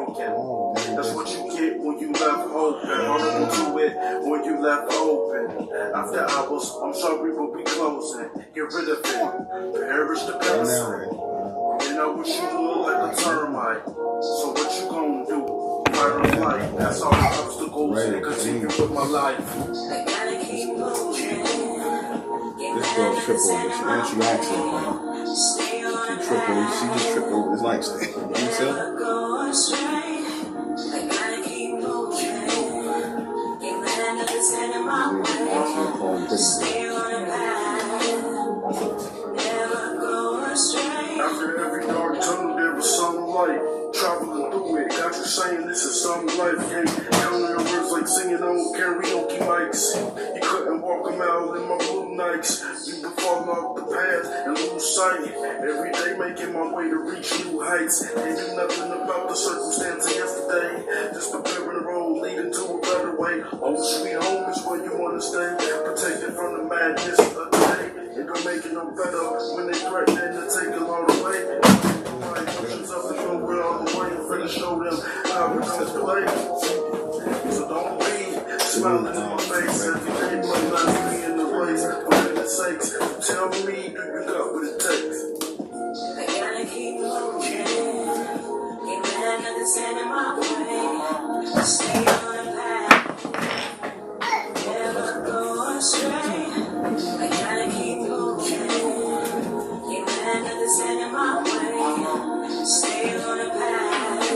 broken. That's what you get when you left open. Vulnerable to it when you left open. After hours, I'm sorry, we'll be closing. Get rid of it. Perish the parasite. And I wish you look like a termite. So what you gonna do? Fight or flight. That's all the obstacles and continue with my life. This girl tripped over. And she accent playing. She tripped over. She just tripped over this nightstand. You see? After every dark tunnel, there was some light. Traveling through it, got you saying this is some life. Can't count your words like singing on karaoke mics. You couldn't walk a mile in my blue nights. You would fall off the path and lose sight. Every day making my way to reach new heights. Ain't do nothing about the circumstance of yesterday. Just preparing the road leading to a better way. Home sweet home is where you wanna stay. Protected from the madness of the day. It don't make it no better when they threaten to take it all away. Emotions up and over all the way. I'm finna show them how we don't play. So don't be smiling in my face every day. Might not be in the race. For goodness sakes, tell me, do you got what it takes? I gotta keep moving. Ain't let nothing stand in my way. Stay on the path. Never go astray. I gotta keep moving. Ain't let nothing stand in my way. Stay on the path.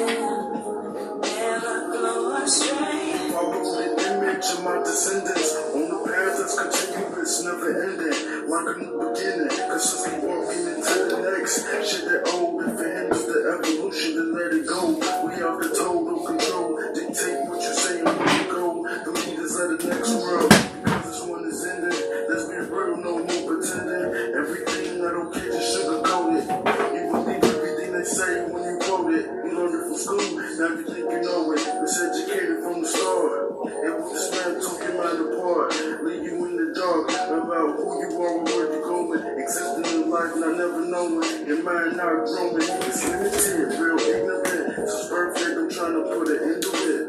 Never go astray. Follow the image of my descendants on the path that's continuous, never ending, like a new beginning. Consistently walking into the next. Shit that old, if it hinders the evolution, then let it go. We have the total control. Dictate what you say and where you go. The leaders of the next world. Because this one is ending. Let's be real, no more pretending. Everything I don't care, just sugarcoat it. You believe everything they say when you quote it. You learned it from school, now you think you know it. It's educated from the start. And with this man took your mind apart, leave you in the dark about who you are and where you're going. Existing in life, not never knowing. Your mind not growing. It's limited, real ignorant. Since birthday, I'm trying to put an end to it.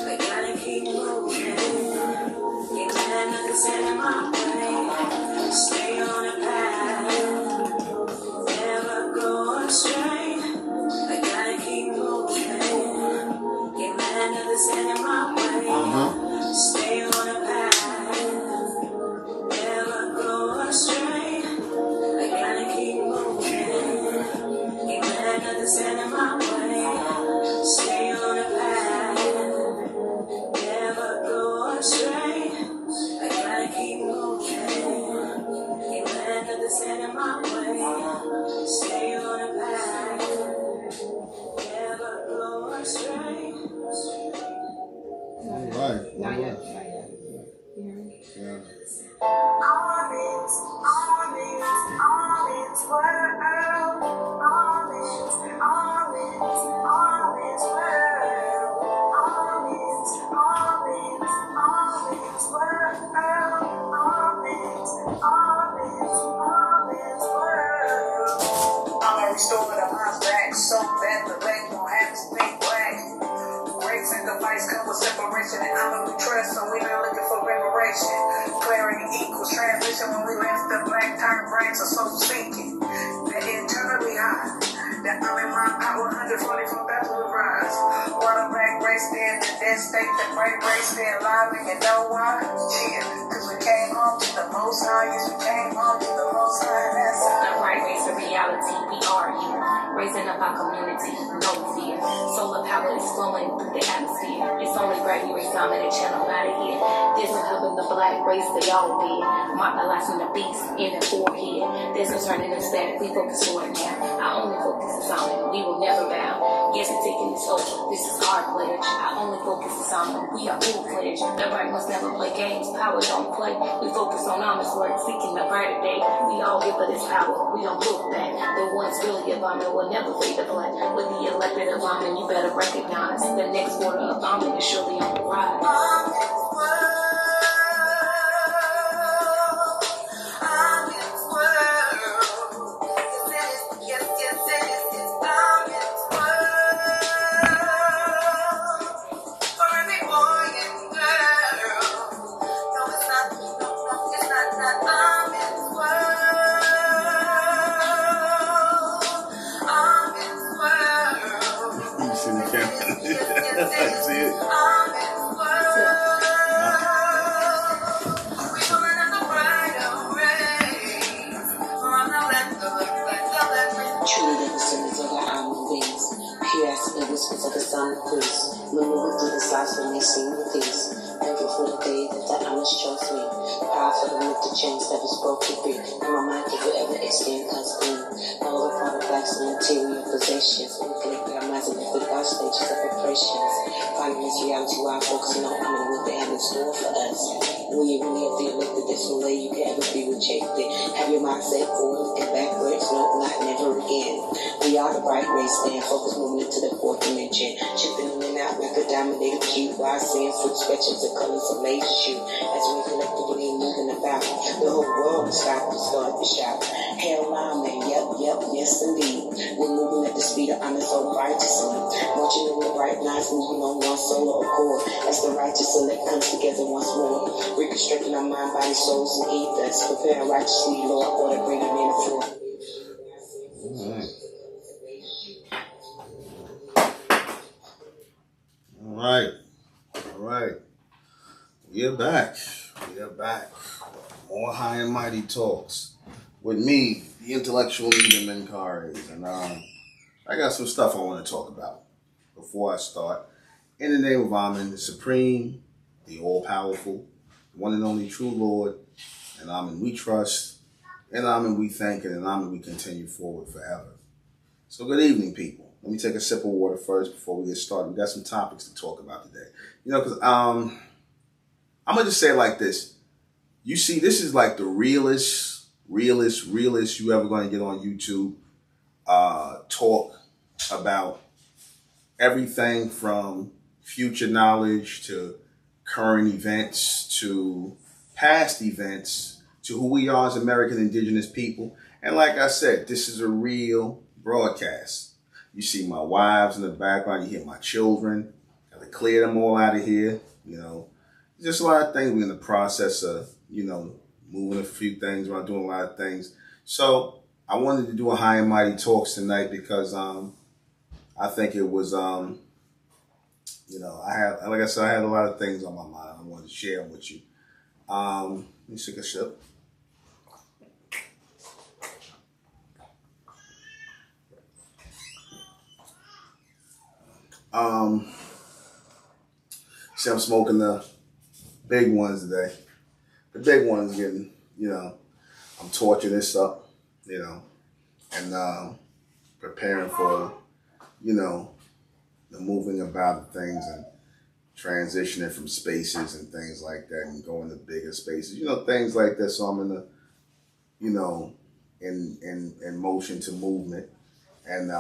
I gotta keep moving. Ain't let nothing stand in my way. Stay on the path. Never go astray. I gotta keep moving. Ain't let nothing stand in my way. Stay on the path. Never go astray. I gotta keep moving. Ain't let nothing stand in my way. Stay on the path. Never go astray. I gotta keep moving. Ain't let nothing stand in my way. Stay on the path. Never go astray. All right. Not yet. Yeah. Almonds, world. Almonds, world. I'm a restorer of my back, so that the leg won't have to stay black. Breaks and device come with separation, and I'm a trust, so we not looking for reparation. Clarity equals transition when we rest the black turn brains are so sinking. They're internally high. That I'm in my power, 144 backward rise. Water black race, then the dead state, the great race, they're alive, and you know why? Yeah, cause we came home to the most high, yes, we came home to the most high, and that's all. The right race of reality, we are here. Raising up our community, no fear. Solar power is flowing through the atmosphere. It's only right here, it's on the channel out of here. There's no helping the black race, they all did. Marginalizing the beast in the forehead. There's no turning the static, we focus on it now. Our only focus is on it, we will never bow. Yes, we're taking this over, this is our pledge. Our only focus is on it, we are full-fledged. The right must never play games, power don't play. We focus on honest work, seeking the brighter day. We all give for this power, we don't look back. The ones really of vomit will never fade to black. With the elected of vomit, you better recognize the next order of vomit is surely on the rise. Truly the descendants of the almond wings. Pure as the whispers of the sonic breeze. Maneuver through this life when they sing with ease. Thankful for the day that the honest chose me. Proud for the myth, the chains that was broken free. And my mind could whatever extend God's being. All the product lacks the material possessions. Inflict our minds and inflict our stages of oppressions. Finding this reality while focusing on honoring what they have in store for us. When you really have the elected, there's no way you can ever be rejected. Have your mindset forward and backwards, no, not never again. We are the bright race, stand focus moving into the fourth dimension. Chipping in and out like a dominated cube. While seeing fruit spectrums and colors of laser shoot. As we collectively moving about, the whole world is stopped and started to shout. Hell nah, man, yep, yes indeed. We're moving at the speed of honest so righteously. Marching in the bright lines, moving on one solo accord. As the righteous select comes together once more. Reconstructing our mind, body, souls, and ethers. Preparing righteously, Lord, order greater than before. All right. We are back. More high and mighty talks with me, the intellectual leader, MENTELLECT. And I got some stuff I want to talk about before I start. In the name of Amen, the Supreme, the All-Powerful, one and only true Lord, and Amen we trust, and Amen we thank, and Amen we continue forward forever. So good evening, people. Let me take a sip of water first before we get started. We got some topics to talk about today. Because I'm going to just say it like this. You see, this is like the realest you ever going to get on YouTube. Talk about everything from future knowledge to current events to past events to who we are as American Indigenous people. And like I said, this is a real broadcast. You see my wives in the background. You hear my children. Got to clear them all out of here. Just a lot of things. We're in the process of, moving a few things around, doing a lot of things. So I wanted to do a high and mighty talks tonight because I think it was, I had a lot of things on my mind. I wanted to share them with you. Let me take a sip. See, I'm smoking the big ones today. The big one's getting, I'm torching this up, and preparing for, the moving about of things and transitioning from spaces and things like that and going to bigger spaces, things like that. So I'm in the, in motion to movement and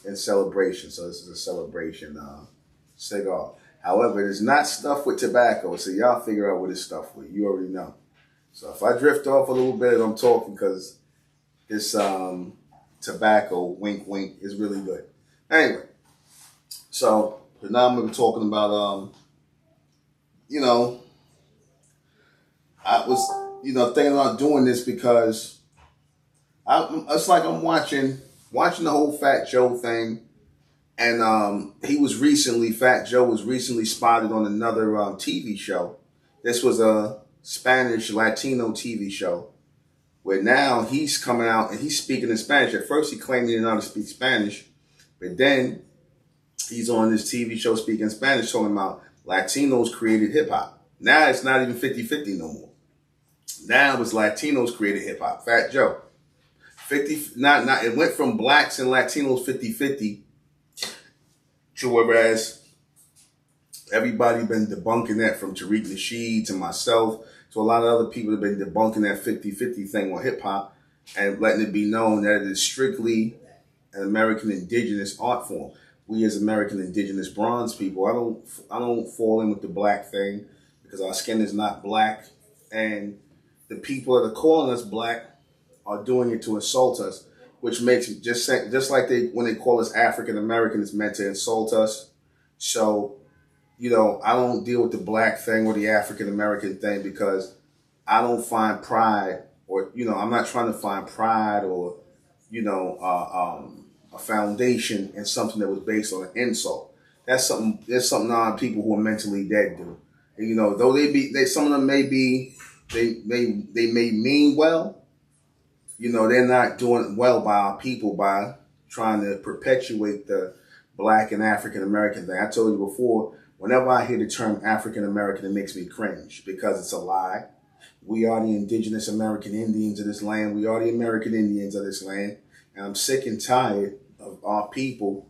in celebration. So this is a celebration cigar. However, it is not stuffed with tobacco, so y'all figure out what it's stuffed with. You already know. So if I drift off a little bit, I'm talking because this tobacco, wink, wink, is really good. Anyway, so now I'm going to be talking about, I was, thinking about doing this because it's like I'm watching the whole Fat Joe thing. And Fat Joe was recently spotted on another TV show. This was a Spanish Latino TV show where now he's coming out and he's speaking in Spanish. At first he claimed he didn't know how to speak Spanish, but then he's on this TV show speaking Spanish talking about Latinos created hip hop. Now it's not even 50-50 no more. Now it's Latinos created hip hop. Fat Joe. It went from blacks and Latinos 50-50 to whereas everybody been debunking that, from Tariq Nasheed to myself to a lot of other people have been debunking that 50-50 thing on hip hop and letting it be known that it is strictly an American Indigenous art form. We as American Indigenous bronze people, I don't fall in with the black thing because our skin is not black, and the people that are calling us black are doing it to insult us, which makes it just like when they call us African American, it's meant to insult us. So, I don't deal with the black thing or the African American thing because I don't find pride, or I'm not trying to find pride or a foundation in something that was based on an insult. There's something people who are mentally dead do. And, though some of them may be, they may mean well, they're not doing well by our people by trying to perpetuate the Black and African American thing. I told you before, whenever I hear the term African American, it makes me cringe because it's a lie. We are the indigenous American Indians of this land. We are the American Indians of this land. And I'm sick and tired of our people,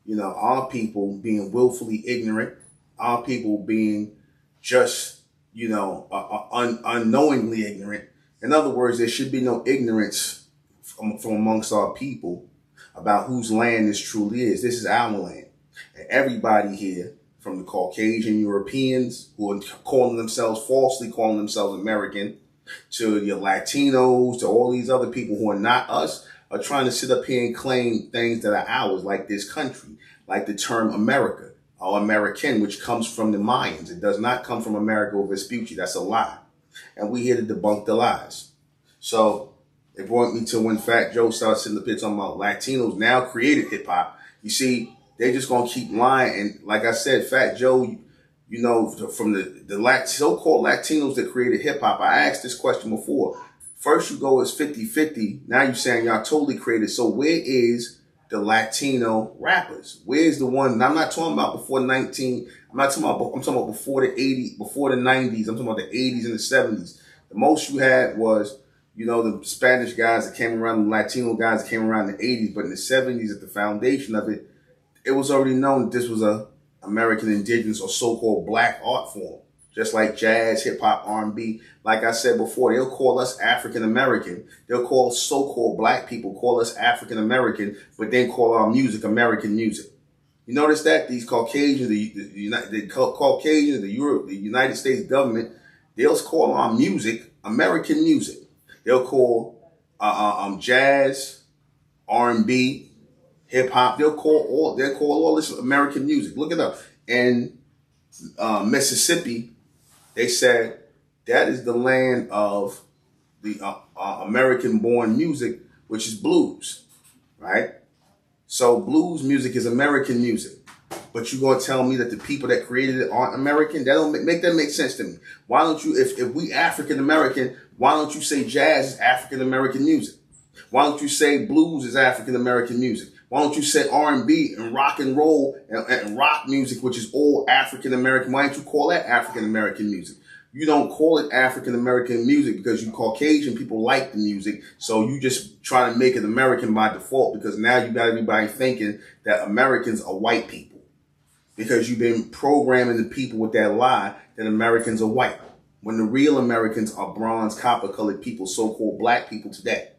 being willfully ignorant, our people being just, unknowingly ignorant. In other words, there should be no ignorance from amongst our people about whose land this truly is. This is our land. And everybody here, from the Caucasian Europeans who are falsely calling themselves American, to the Latinos, to all these other people who are not us, are trying to sit up here and claim things that are ours, like this country, like the term America or American, which comes from the Mayans. It does not come from Amerigo Vespucci. That's a lie. And we're here to debunk the lies. So it brought me to when Fat Joe started sitting up here talking about Latinos now created hip hop. You see, they're just going to keep lying. And like I said, Fat Joe, from the so-called Latinos that created hip hop, I asked this question before. First you go as 50-50. Now you're saying y'all totally created. So where is the Latino rappers? Where's the one? And I'm not talking about before I'm talking about before the 80s, before the 90s. I'm talking about the 80s and the 70s. The most you had was, the Spanish guys that came around, the Latino guys that came around in the 80s. But in the 70s, at the foundation of it, it was already known that this was a American indigenous or so-called Black art form. Just like jazz, hip hop, R&B. Like I said before, they'll call us African American. They'll call so-called Black people, call us African American, but then call our music American music. You notice that these Caucasians, the United States government, they'll call our music American music. They'll call jazz, R&B, hip hop. They'll call all this American music. Look it up. In Mississippi, they said that is the land of the American-born music, which is blues, right? So blues music is American music. But you're going to tell me that the people that created it aren't American? That don't make sense to me. Why don't you, if we African-American, why don't you say jazz is African-American music? Why don't you say blues is African-American music? Why don't you say R&B and rock and roll and rock music, which is all African-American? Why don't you call that African-American music? You don't call it African-American music because you Caucasian people like the music. So you just try to make it American by default because now you got everybody thinking that Americans are white people because you've been programming the people with that lie that Americans are white when the real Americans are bronze, copper-colored people, so-called Black people today.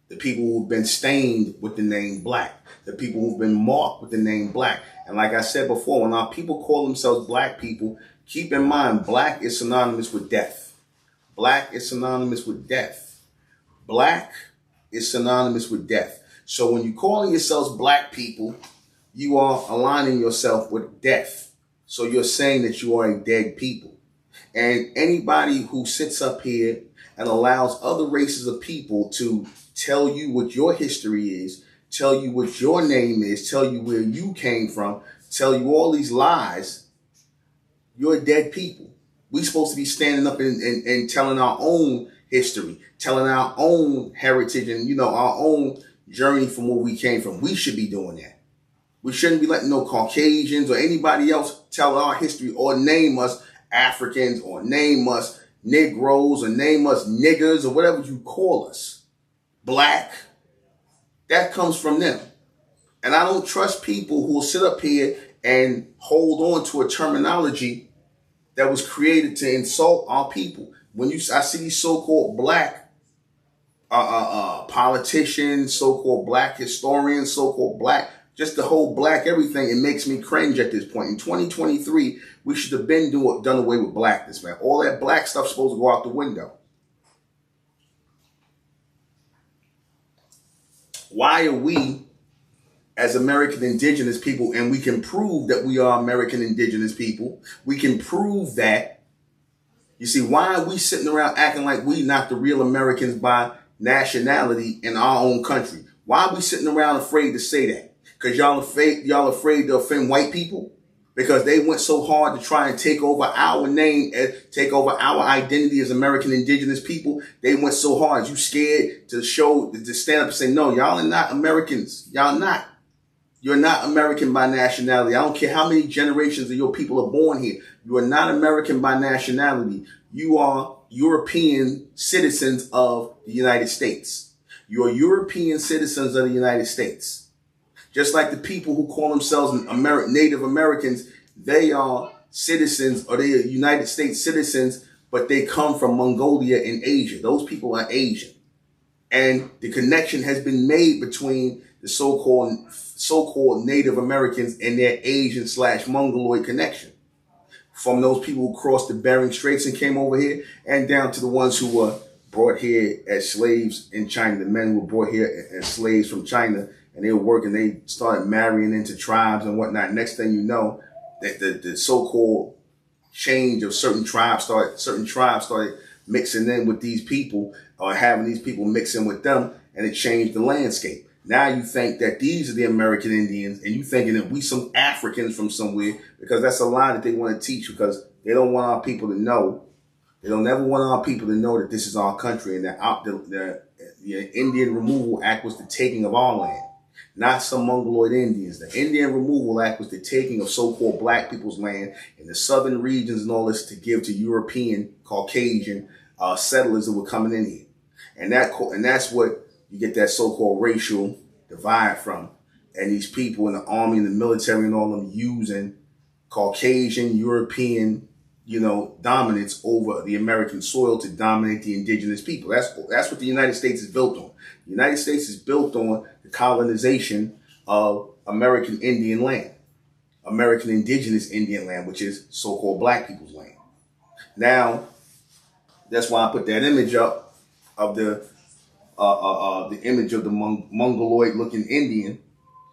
The people who've been stained with the name Black. The people who've been marked with the name Black. And like I said before, when our people call themselves Black people, keep in mind, Black is synonymous with death. Black is synonymous with death. Black is synonymous with death. So when you're calling yourselves Black people, you are aligning yourself with death. So you're saying that you are a dead people. And anybody who sits up here and allows other races of people to tell you what your history is, tell you what your name is, tell you where you came from, tell you all these lies, you're dead people. We're supposed to be standing up and telling our own history, telling our own heritage and, our own journey from where we came from. We should be doing that. We shouldn't be letting no Caucasians or anybody else tell our history or name us Africans or name us Negroes or name us niggers or whatever you call us. Black, that comes from them. And I don't trust people who will sit up here and hold on to a terminology that was created to insult our people. I see these so-called Black politicians, so-called Black historians, so-called Black, just the whole Black everything, it makes me cringe at this point. In 2023, we should have been done away with blackness, man. All that Black stuff's supposed to go out the window. Why are we, as American indigenous people, and we can prove that we are American indigenous people, we can prove that. You see, why are we sitting around acting like we not the real Americans by nationality in our own country? Why are we sitting around afraid to say that? Because y'all afraid to offend white people? because they went so hard to try and take over our name, and take over our identity as American indigenous people. They went so hard. You scared to stand up and say, no, y'all are not Americans. Y'all not. You're not American by nationality. I don't care how many generations of your people are born here. You are not American by nationality. You are European citizens of the United States. You are European citizens of the United States. Just like the people who call themselves Native Americans, they are citizens, or they are United States citizens, but they come from Mongolia and Asia. Those people are Asian. And the connection has been made between the so-called Native Americans and their Asian/Mongoloid connection. From those people who crossed the Bering Straits and came over here, and down to the ones who were brought here as slaves in China. The men who were brought here as slaves from China, and they were working, they started marrying into tribes and whatnot. Next thing you know, that the so-called change of certain tribes started mixing in with these people, or having these people mix in with them, and it changed the landscape. Now you think that these are the American Indians, and you thinking that we some Africans from somewhere, because that's a lie that they want to teach, because they don't want our people to know. They don't ever want our people to know that this is our country, and that the Indian Removal Act was the taking of our land, not some Mongoloid Indians. The Indian Removal Act was the taking of so-called black people's land in the southern regions and all this to give to European, Caucasian settlers that were coming in here. And that's what you get that so-called racial divide from. And these people in the army and the military and all of them using Caucasian, European, dominance over the American soil to dominate the indigenous people. That's what the United States is built on. The United States is built on the colonization of American Indian land, American indigenous Indian land, which is so-called black people's land. Now, that's why I put that image up of the image of the Mongoloid-looking Indian,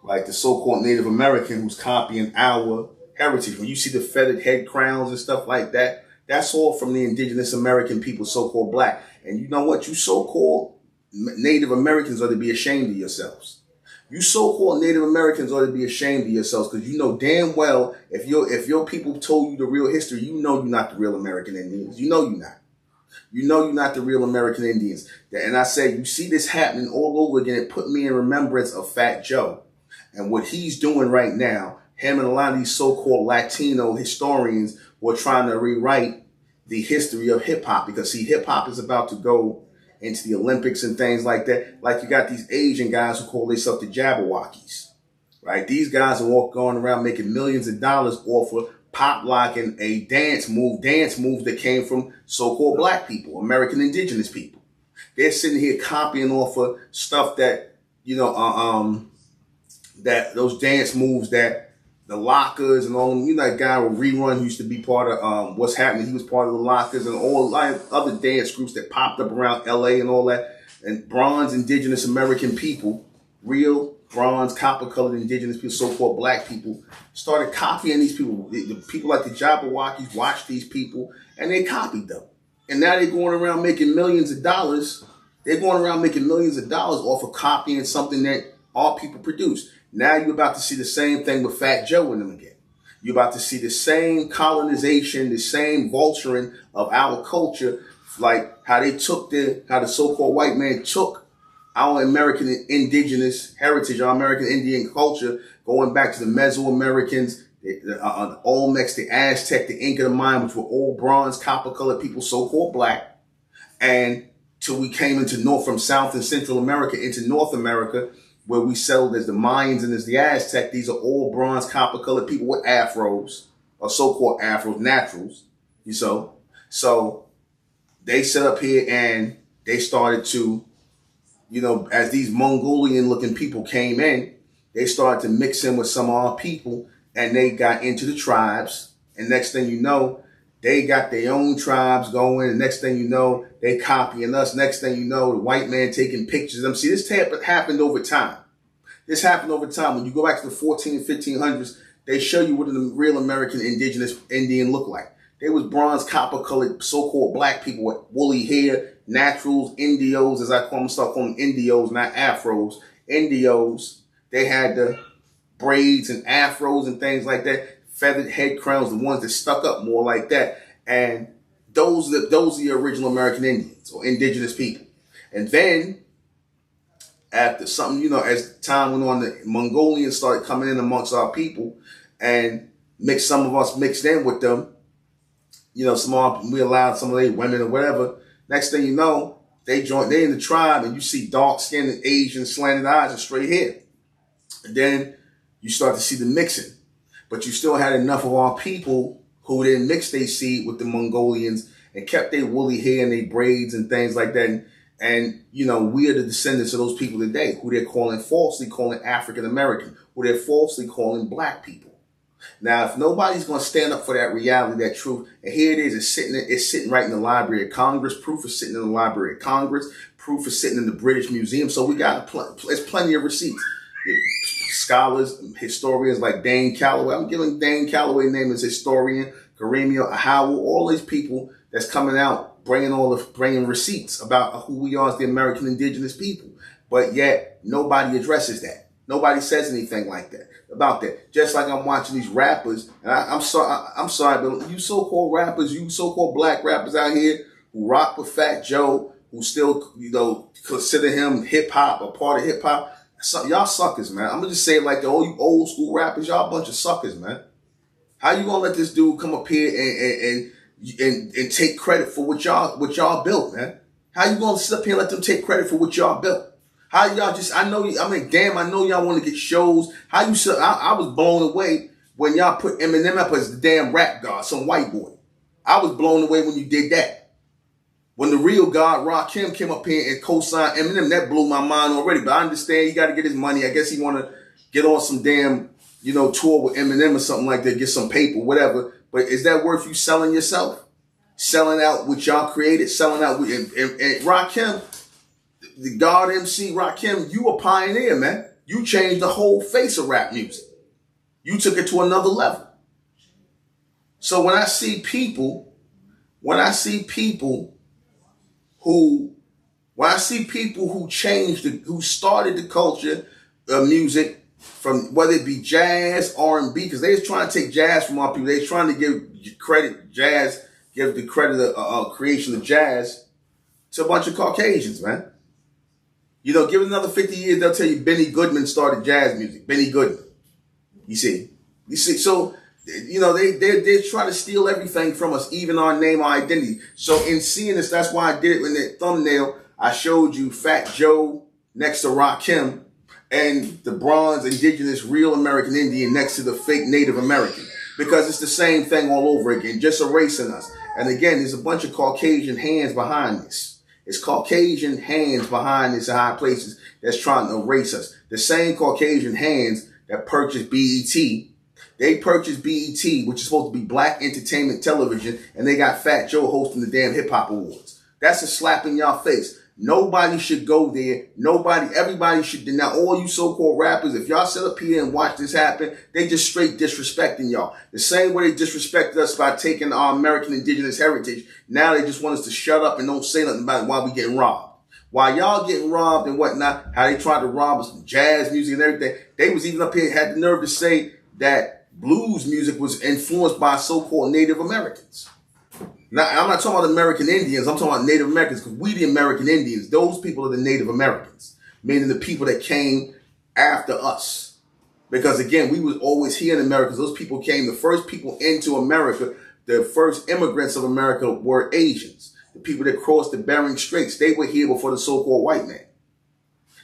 like the so-called Native American who's copying our heritage. When you see the feathered head crowns and stuff like that, that's all from the indigenous American people, so-called black. And you know what? You so-called Native Americans ought to be ashamed of yourselves. You so-called Native Americans ought to be ashamed of yourselves, because you know damn well if your people told you the real history, you know you're not the real American Indians. You know you're not. You know you're not the real American Indians. And I said, you see this happening all over again. It put me in remembrance of Fat Joe and what he's doing right now. Him and a lot of these so-called Latino historians were trying to rewrite the history of hip-hop, because see, hip-hop is about to go into the Olympics and things like that. Like you got these Asian guys who call themselves the Jabberwockies, right? These guys are going around making millions of dollars off of pop locking a dance moves that came from so-called black people, American indigenous people. They're sitting here copying off of stuff that, that those dance moves that the Lockers and all them, that guy with Rerun used to be part of What's Happening. He was part of the Lockers and all other dance groups that popped up around LA and all that. And bronze indigenous American people, real bronze, copper-colored indigenous people, so-called black people, started copying these people. The people like the Jabberwockies watched these people and they copied them. And now they're going around making millions of dollars. They're going around making millions of dollars off of copying something that our people produced. Now you're about to see the same thing with Fat Joe and them again. You're about to see the same colonization, the same vulturing of our culture, like how the so-called white man took our American indigenous heritage, our American Indian culture, going back to the Mesoamericans, the Olmecs, the Aztec, the Inca, the Mayan, which were all bronze, copper-colored people, so-called black, and till we came from South and Central America into North America, where we settled as the Mayans and as the Aztec. These are all bronze, copper-colored people with afros, or so-called afros, naturals. So they set up here and they started to, as these Mongolian-looking people came in, they started to mix in with some of our people, and they got into the tribes. And next thing you know, they got their own tribes going. And next thing you know, they copying us. Next thing you know, the white man taking pictures of them. See, this happened over time. This happened over time. When you go back to the 14 and 1500s, they show you what a real American indigenous Indian looked like. They was bronze, copper-colored, so-called black people with woolly hair, naturals, Indios, as I call them, start calling them Indios, not Afros. Indios, they had the braids and afros and things like that. feathered head crowns, the ones that stuck up more like that. And those are the original American Indians or indigenous people. And then after something, as time went on, the Mongolians started coming in amongst our people, and some of us mixed in with them. We allowed some of their women or whatever. Next thing you know, they in the tribe, and you see dark-skinned Asian slanted eyes and straight hair. And then you start to see the mixing. But you still had enough of our people who didn't mix their seed with the Mongolians and kept their woolly hair and their braids and things like that. And we are the descendants of those people today, who they're falsely calling African American, who they're falsely calling black people. Now, if nobody's going to stand up for that reality, that truth, and here it is, it's sitting right in the Library of Congress. Proof is sitting in the Library of Congress. Proof is sitting in the British Museum. So we got there's plenty of receipts. Scholars, historians like Dane Calloway. I'm giving Dane Calloway name as historian, Karemia Howell, all these people that's coming out, bringing receipts about who we are as the American indigenous people. But yet nobody addresses that. Nobody says anything like that about that. Just like I'm watching these rappers, and I'm sorry, but you so-called rappers, you so-called black rappers out here who rock with Fat Joe, who still consider him hip hop or part of hip hop. Y'all suckers, man. I'm gonna just say it like all you old school rappers, y'all a bunch of suckers, man. How you gonna let this dude come up here and take credit for what y'all built, man? How you gonna sit up here and let them take credit for what y'all built? How y'all I know y'all want to get shows. I was blown away when y'all put Eminem up as the damn rap god, some white boy. I was blown away when you did that. When the real God, Rakim, came up here and co-signed Eminem, that blew my mind already. But I understand he got to get his money. I guess he want to get on some damn, tour with Eminem or something like that, get some paper, whatever. But is that worth you selling yourself? Selling out what y'all created, selling out with, and Rakim, the God MC Rakim, you a pioneer, man. You changed the whole face of rap music. You took it to another level. So when I see people who who started the culture of music, from whether it be jazz, R&B, because they was trying to take jazz from our people. They was trying to give the credit of creation of jazz to a bunch of Caucasians, man. Give it another 50 years, they'll tell you Benny Goodman started jazz music. Benny Goodman. You see, so they're trying to steal everything from us, even our name, our identity. So in seeing this, that's why I did it in that thumbnail. I showed you Fat Joe next to Rakim and the bronze indigenous real American Indian next to the fake Native American, because it's the same thing all over again, just erasing us. And again, there's a bunch of Caucasian hands behind this. It's Caucasian hands behind this in high places that's trying to erase us. The same Caucasian hands that purchased BET. They purchased BET, which is supposed to be black entertainment television, and they got Fat Joe hosting the damn hip hop awards. That's a slap in y'all face. Nobody should go there. Everybody should. Now, all you so-called rappers, if y'all sit up here and watch this happen, they just straight disrespecting y'all. The same way they disrespected us by taking our American indigenous heritage. Now they just want us to shut up and don't say nothing about it while we getting robbed. While y'all getting robbed and whatnot, how they tried to rob us with jazz music and everything, they was even up here, had the nerve to say that blues music was influenced by so-called Native Americans. Now, I'm not talking about American Indians. I'm talking about Native Americans, because we the American Indians. Those people are the Native Americans, meaning the people that came after us. Because again, we was always here in America. Those people came, the first people into America, the first immigrants of America were Asians. The people that crossed the Bering Straits, they were here before the so-called white man.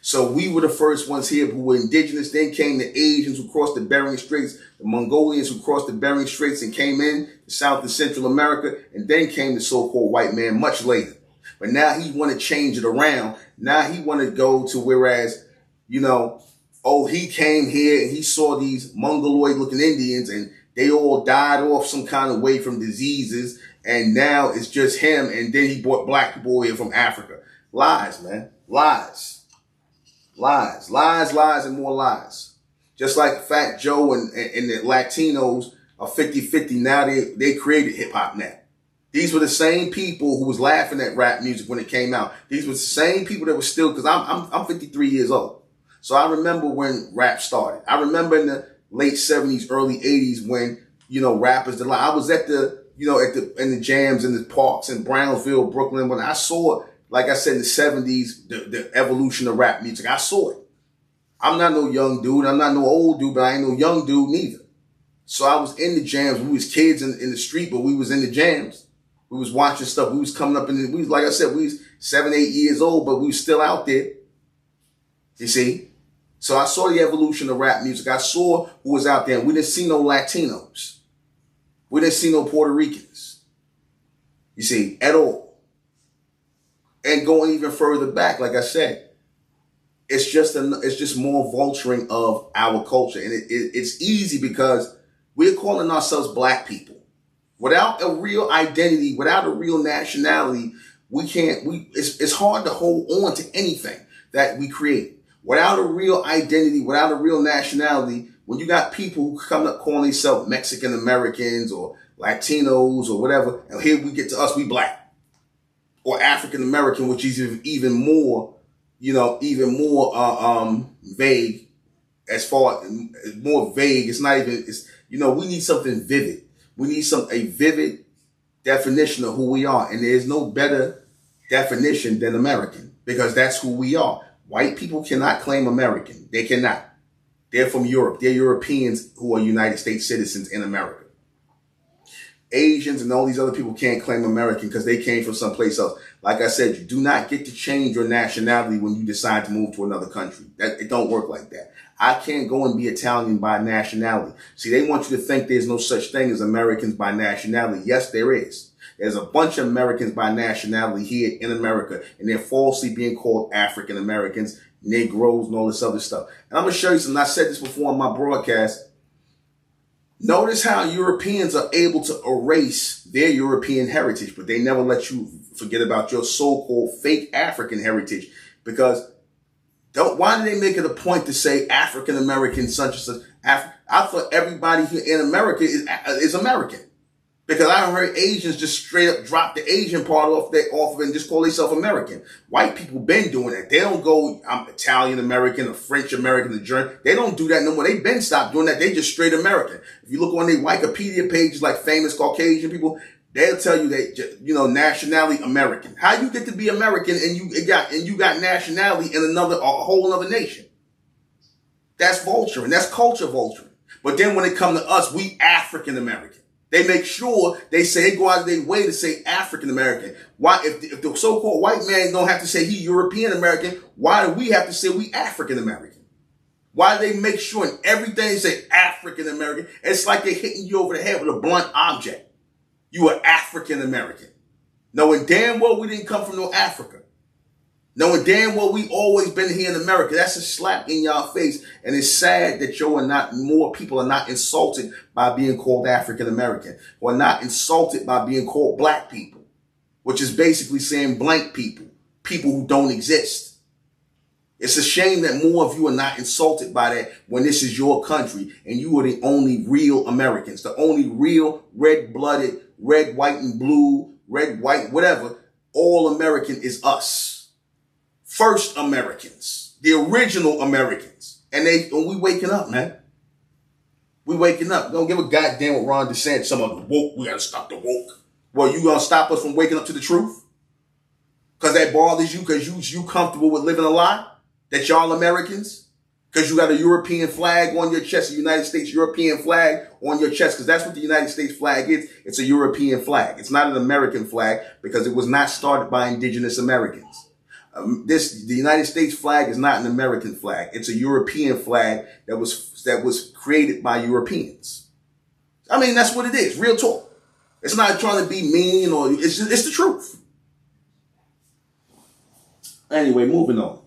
So we were the first ones here who were indigenous. Then came the Asians who crossed the Bering Straits, the Mongolians who crossed the Bering Straits and came in to South and Central America. And then came the so-called white man much later. But now he want to change it around. Now he want to go to whereas, he came here and he saw these mongoloid looking Indians and they all died off some kind of way from diseases. And now it's just him. And then he brought black people here from Africa. Lies, man. Lies. Lies, and more lies. Just like Fat Joe and the Latinos are 50-50. Now they created hip hop now. These were the same people who was laughing at rap music when it came out. These were the same people that were still, because I'm 53 years old. So I remember when rap started. I remember in the late 70s, early 80s when rappers. I was at in the jams in the parks in Brownsville, Brooklyn, when I saw, like I said, in the 70s, the evolution of rap music. I saw it. I'm not no young dude. I'm not no old dude, but I ain't no young dude neither. So I was in the jams. We was kids in the street, but we was in the jams. We was watching stuff. We was coming up we was, like I said, we was 7, 8 years old, but we was still out there. You see? So I saw the evolution of rap music. I saw who was out there. And we didn't see no Latinos. We didn't see no Puerto Ricans. You see, at all. And going even further back, like I said, it's just more vulturing of our culture. And it's easy because we're calling ourselves black people. Without a real identity, without a real nationality, it's hard to hold on to anything that we create. Without a real identity, without a real nationality, when you got people who come up calling themselves Mexican Americans or Latinos or whatever, and here we get to us, we black. Or African American, which is even more vague, as far more vague. It's not even, we need something vivid. We need a vivid definition of who we are. And there's no better definition than American, because that's who we are. White people cannot claim American. They cannot. They're from Europe. They're Europeans who are United States citizens in America. Asians and all these other people can't claim American because they came from someplace else. Like I said, you do not get to change your nationality when you decide to move to another country. It don't work like that. I can't go and be Italian by nationality. See, they want you to think there's no such thing as Americans by nationality. Yes, there is. There's a bunch of Americans by nationality here in America, and they're falsely being called African Americans, Negroes, and all this other stuff. And I'm going to show you something. I said this before on my broadcast. Notice how Europeans are able to erase their European heritage, but they never let you forget about your so-called fake African heritage. Because why do they make it a point to say African American such and such? I thought everybody here in America is American. Because I heard Asians just straight up drop the Asian part off of it and just call themselves American. White people been doing that. They don't go, I'm Italian American, or French American, or German. They don't do that no more. They been stopped doing that. They just straight American. If you look on their Wikipedia pages, like famous Caucasian people, they'll tell you that, nationality American. How you get to be American and you got nationality in a whole other nation? That's vulturing. That's culture vulturing. But then when it comes to us, we African American. They make sure they go out of their way to say African American. Why, if the so-called white man don't have to say he European American, why do we have to say we African American? Why do they make sure in everything they say African American? It's like they're hitting you over the head with a blunt object. You are African American. Knowing damn well we didn't come from no Africa. Knowing damn well we always been here in America. That's a slap in y'all face. And it's sad that more people are not insulted by being called African American, or not insulted by being called black people, which is basically saying blank people, people who don't exist. It's a shame that more of you are not insulted by that when this is your country and you are the only real Americans, the only real red-blooded, red, white, and blue, red, white, whatever. All American is us. First Americans, the original Americans. And we waking up, man. We waking up. Don't give a goddamn what Ron DeSantis, some of the woke, we gotta stop the woke. Well, you gonna stop us from waking up to the truth? Cause that bothers you, cause you comfortable with living a lie? That y'all Americans? Cause you got a European flag on your chest, a United States European flag on your chest, cause that's what the United States flag is. It's a European flag. It's not an American flag because it was not started by indigenous Americans. The United States flag is not an American flag. It's a European flag that was created by Europeans. I mean, that's what it is. Real talk. It's not trying to be mean it's the truth. Anyway, moving on.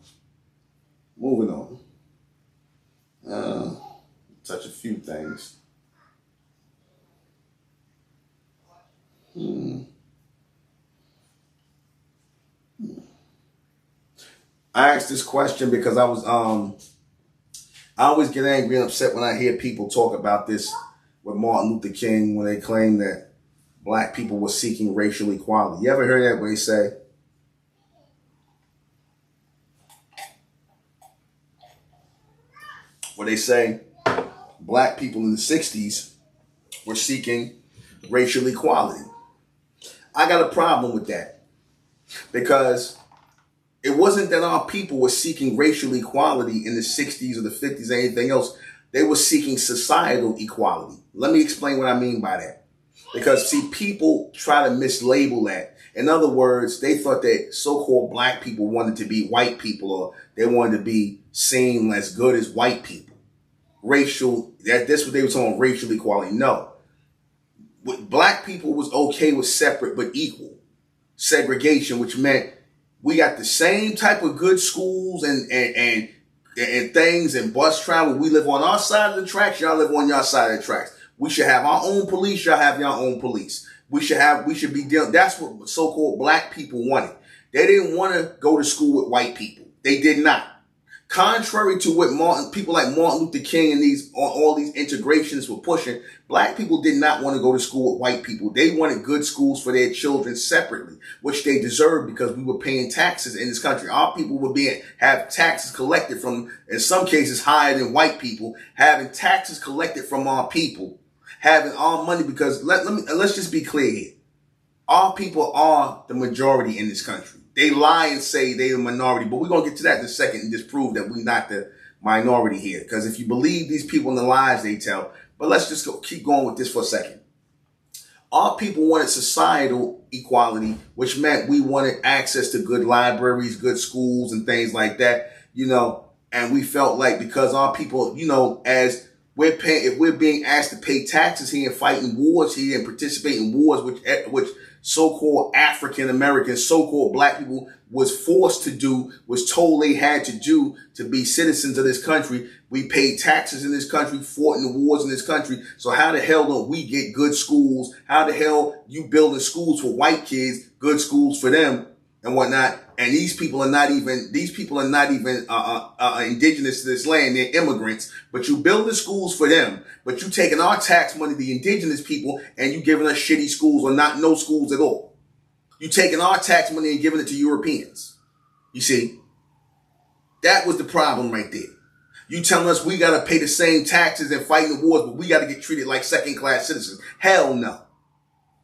Touch a few things. I asked this question because I always get angry and upset when I hear people talk about this with Martin Luther King, when they claim that black people were seeking racial equality. You ever heard that, where they say, black people in the 60s were seeking racial equality. I got a problem with that because it wasn't that our people were seeking racial equality in the 60s or the 50s or anything else. They were seeking societal equality. Let me explain what I mean by that. Because, see, people try to mislabel that. In other words, they thought that so-called black people wanted to be white people, or they wanted to be seen as good as white people. That's what they were talking about, racial equality. No. Black people was okay with separate but equal segregation, which meant we got the same type of good schools and things and bus travel. We live on our side of the tracks. Y'all live on your side of the tracks. We should have our own police. Y'all have your own police. We should be dealing. That's what so-called black people wanted. They didn't want to go to school with white people. They did not. Contrary to what people like Martin Luther King and all these integrationists were pushing, black people did not want to go to school with white people. They wanted good schools for their children separately, which they deserved because we were paying taxes in this country. Our people were have taxes collected from, in some cases, higher than white people, having taxes collected from our people, having our money, because let's just be clear here. Our people are the majority in this country. They lie and say they're the minority, but we're going to get to that in a second and just prove that we're not the minority here. Because if you believe these people and the lies they tell, but let's just keep going with this for a second. Our people wanted societal equality, which meant we wanted access to good libraries, good schools, and things like that, and we felt like because our people, as if we're being asked to pay taxes here and fighting wars here and participate in wars, which so-called African Americans, so-called black people was forced to do, was told they had to do to be citizens of this country. We paid taxes in this country, fought in the wars in this country. So how the hell don't we get good schools? How the hell you building schools for white kids, good schools for them and whatnot? And these people are not even indigenous to this land. They're immigrants, but you building schools for them, but you taking our tax money, the indigenous people, and you giving us shitty schools or no schools at all. You taking our tax money and giving it to Europeans. You see, that was the problem right there. You telling us we got to pay the same taxes and fight in the wars, but we got to get treated like second-class citizens. Hell no.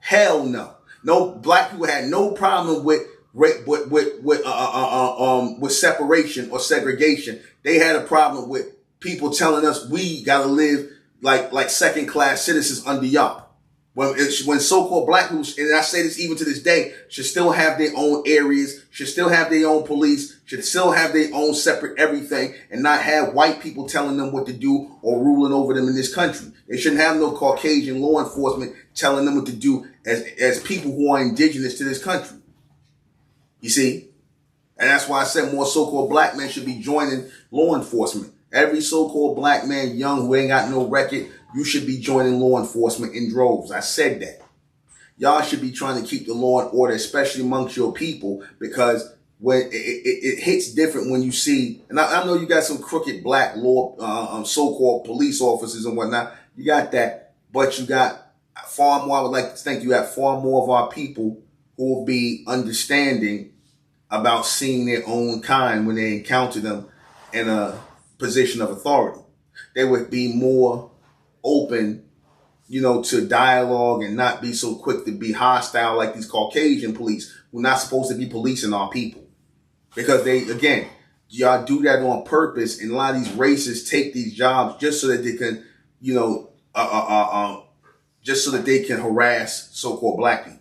Hell no. No, black people had no problem with separation or segregation. They had a problem with people telling us we gotta live like second class citizens under y'all. When so-called black people, and I say this even to this day, should still have their own areas, should still have their own police, should still have their own separate everything, and not have white people telling them what to do or ruling over them in this country. They shouldn't have no Caucasian law enforcement telling them what to do as people who are indigenous to this country. You see? And that's why I said more so-called black men should be joining law enforcement. Every so-called black man, young, who ain't got no record, you should be joining law enforcement in droves. I said that. Y'all should be trying to keep the law and order, especially amongst your people, because when it hits different when you see, and I know you got some crooked black law, so-called police officers and whatnot. You got that, but you got far more. I would like to think you have far more of our people who will be understanding about seeing their own kind when they encounter them in a position of authority. They would be more open, to dialogue and not be so quick to be hostile like these Caucasian police who are not supposed to be policing our people. Because y'all do that on purpose, and a lot of these racists take these jobs just so that they can, just so that they can harass so-called black people.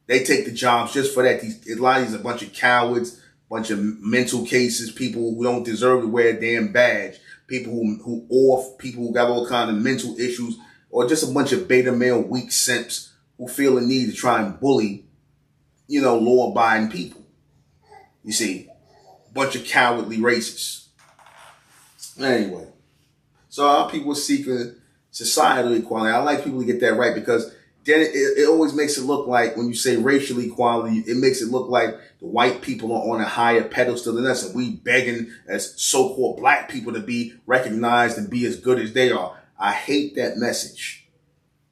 They take the jobs just for that. A lot of these are a bunch of cowards, bunch of mental cases, people who don't deserve to wear a damn badge, people who got all kind of mental issues, or just a bunch of beta male weak simps who feel the need to try and bully, law-abiding people. You see, bunch of cowardly racists. Anyway, so our people seeking societal equality. I like people to get that right, because then it always makes it look like, when you say racial equality, it makes it look like the white people are on a higher pedestal than us, and we begging as so-called black people to be recognized and be as good as they are. I hate that message.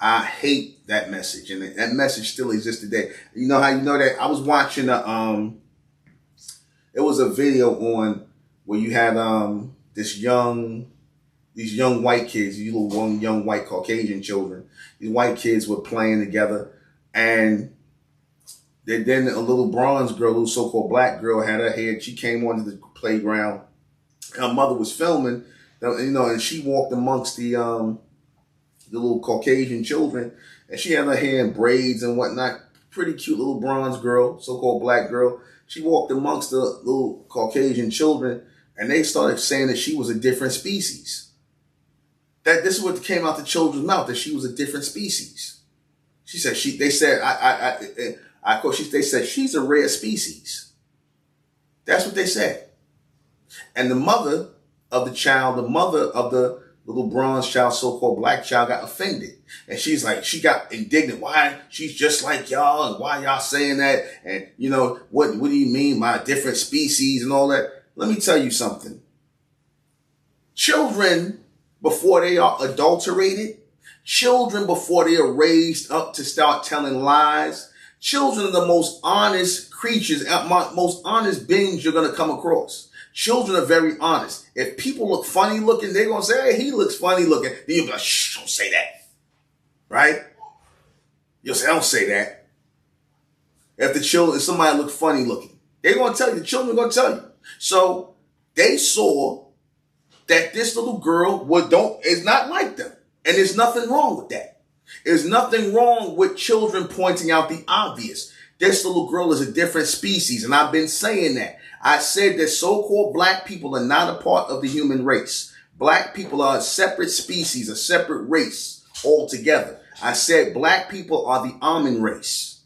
I hate that message, and that message still exists today. You know how you know that? I was watching it was a video on where you had this young these young white kids, these little young white Caucasian children, these white kids were playing together, and then a little bronze girl, a little so-called black girl, had her hair. She came onto the playground. Her mother was filming, and she walked amongst the little Caucasian children, and she had her hair in braids and whatnot. Pretty cute little bronze girl, so-called black girl. She walked amongst the little Caucasian children, and they started saying that she was a different species. That this is what came out the children's mouth, that she was a different species. She said they said she's a rare species. That's what they said. And the mother of the child, the mother of the little bronze child, so-called black child, got offended. And she's like, she got indignant. Why? She's just like y'all, and why y'all saying that? And, what do you mean by different species and all that? Let me tell you something. Children, before they are adulterated, children before they are raised up to start telling lies, children are the most honest creatures, most honest beings you're going to come across. Children are very honest. If people look funny looking, they're going to say, hey, he looks funny looking. Then you'll be like, shh, don't say that. Right? You'll say, don't say that. If somebody look funny looking, they're going to tell you. The children are going to tell you. So they saw that this little girl is not like them. And there's nothing wrong with that. There's nothing wrong with children pointing out the obvious. This little girl is a different species. And I've been saying that. I said that so-called black people are not a part of the human race. Black people are a separate species, a separate race altogether. I said black people are the almond race.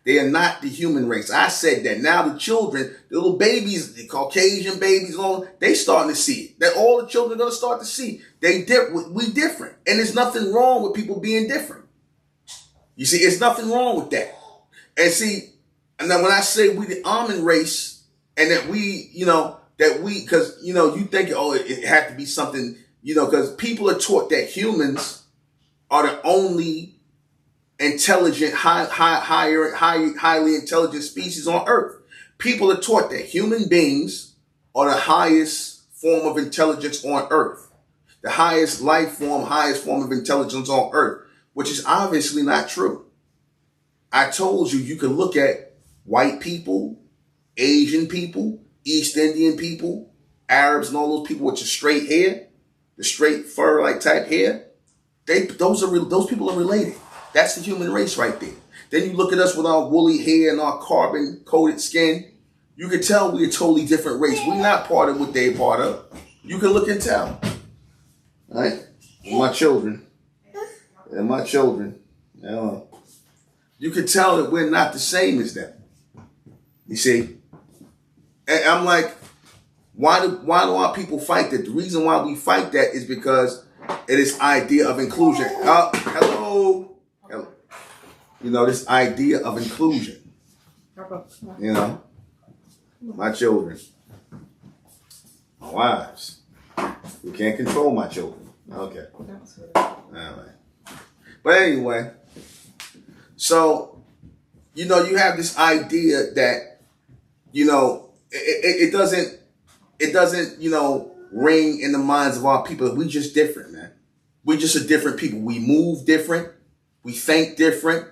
They are not the human race. I said that. Now the children, the little babies, the Caucasian babies, they starting to see it. That all the children are going to start to see. We different. And there's nothing wrong with people being different. You see, it's nothing wrong with that. And see, and then when I say we the almond race, and that because, you think, it had to be something, because people are taught that humans are the only intelligent, highly intelligent species on Earth. People are taught that human beings are the highest form of intelligence on Earth. The highest life form, highest form of intelligence on Earth, which is obviously not true. I told you can look at white people, Asian people, East Indian people, Arabs, and all those people with the straight hair, the straight fur-like type hair. Those people are related. That's the human race right there. Then you look at us with our woolly hair and our carbon-coated skin. You can tell we're a totally different race. We're not part of what they're part of. You can look and tell. All right? My children. You can tell that we're not the same as them. You see? And I'm like, why do our people fight that? The reason why we fight that is because it is idea of inclusion. Hello. This idea of inclusion. My children, my wives. We can't control my children. Okay. All right. But anyway, so, you have this idea that, it doesn't, ring in the minds of our people. We just different, man. We just a different people. We move different. We think different.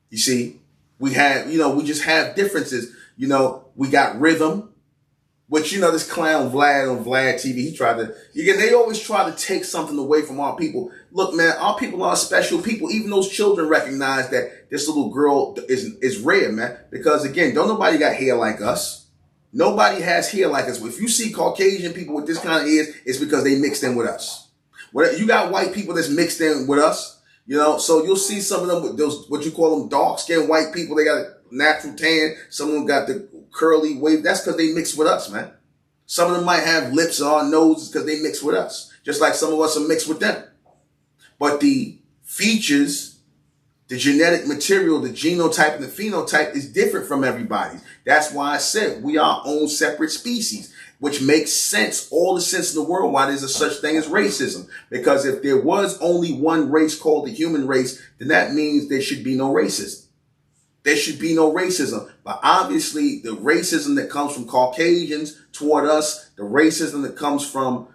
You see, we just have differences. We got rhythm, which, this clown Vlad on Vlad TV, they always try to take something away from our people. Look, man, our people are special people. Even those children recognize that this little girl is rare, man. Because again, don't nobody got hair like us. Nobody has hair like us. If you see Caucasian people with this kind of hair, it's because they mixed in with us. You got white people that's mixed in with us, so you'll see some of them with those, what you call them, dark-skinned white people. They got a natural tan. Some of them got the curly wave. That's because they mix with us, man. Some of them might have lips or noses because they mix with us, just like some of us are mixed with them. But the features, the genetic material, the genotype and the phenotype is different from everybody's. That's why I said we are our own separate species, which makes sense, all the sense in the world why there's a such thing as racism. Because if there was only one race called the human race, then that means there should be no racism. There should be no racism. But obviously the racism that comes from Caucasians toward us, the racism that comes from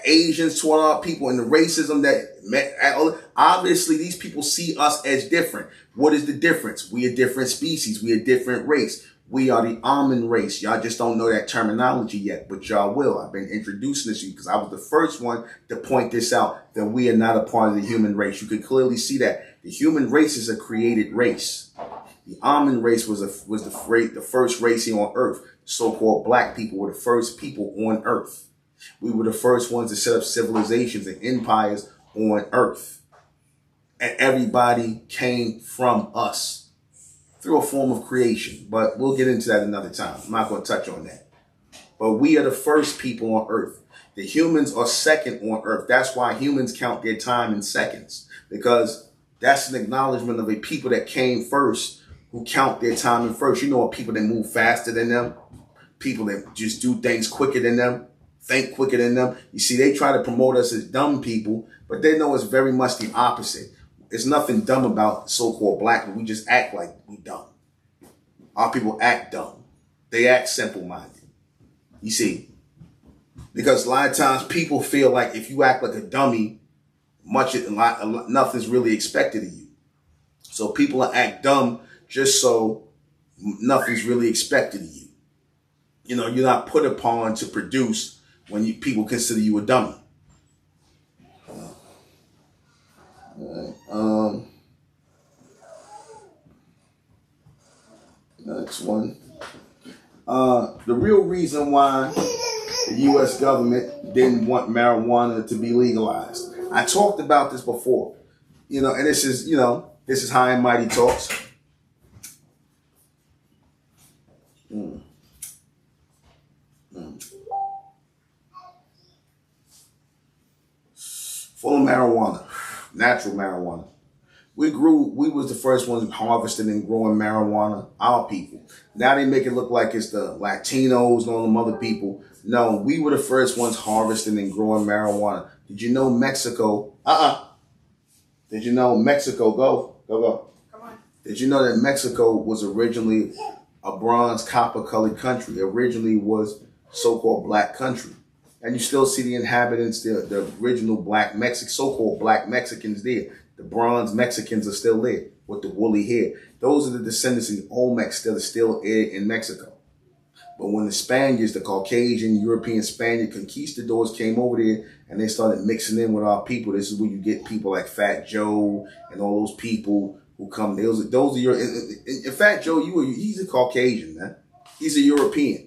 Asians taught our people, and the racism that obviously these people see us as different. What is the difference? We a different species. We a different race. We are the almond race. Y'all just don't know that terminology yet, but y'all will. I've been introducing this to you because I was the first one to point this out, that we are not a part of the human race. You can clearly see that. The human race is a created race. The almond race was the first race here on earth. So-called black people were the first people on earth. We were the first ones to set up civilizations and empires on earth. And everybody came from us through a form of creation. But we'll get into that another time. I'm not going to touch on that. But we are the first people on earth. The humans are second on earth. That's why humans count their time in seconds. Because that's an acknowledgement of a people that came first, who count their time in first. You know, people that move faster than them. People that just do things quicker than them. Think quicker than them. You see, they try to promote us as dumb people, but they know it's very much the opposite. There's nothing dumb about so-called black people. We just act like we dumb. Our people act dumb. They act simple-minded. You see, because a lot of times people feel like if you act like a dummy, nothing's really expected of you. So people act dumb just so nothing's really expected of you. You know, you're not put upon to produce when people consider you a dummy. All right. Next one. The real reason why the U.S. government didn't want marijuana to be legalized. I talked about this before. You know, and this is high and mighty talks. Full of marijuana, natural marijuana. We was the first ones harvesting and growing marijuana, our people. Now they make it look like it's the Latinos and all them other people. No, we were the first ones harvesting and growing marijuana. Did you know Mexico? Did you know Mexico? Go. Come on. Did you know that Mexico was originally a bronze copper colored country? It originally was so-called black country. And you still see the inhabitants, the original black Mexicans, so-called black Mexicans there. The bronze Mexicans are still there with the woolly hair. Those are the descendants of the Olmecs that are still here in Mexico. But when the Spaniards, the Caucasian, European Spaniard conquistadors came over there and they started mixing in with our people, this is where you get people like Fat Joe and all those people who come. Those are your. In Fat Joe, he's a Caucasian, man. He's a European.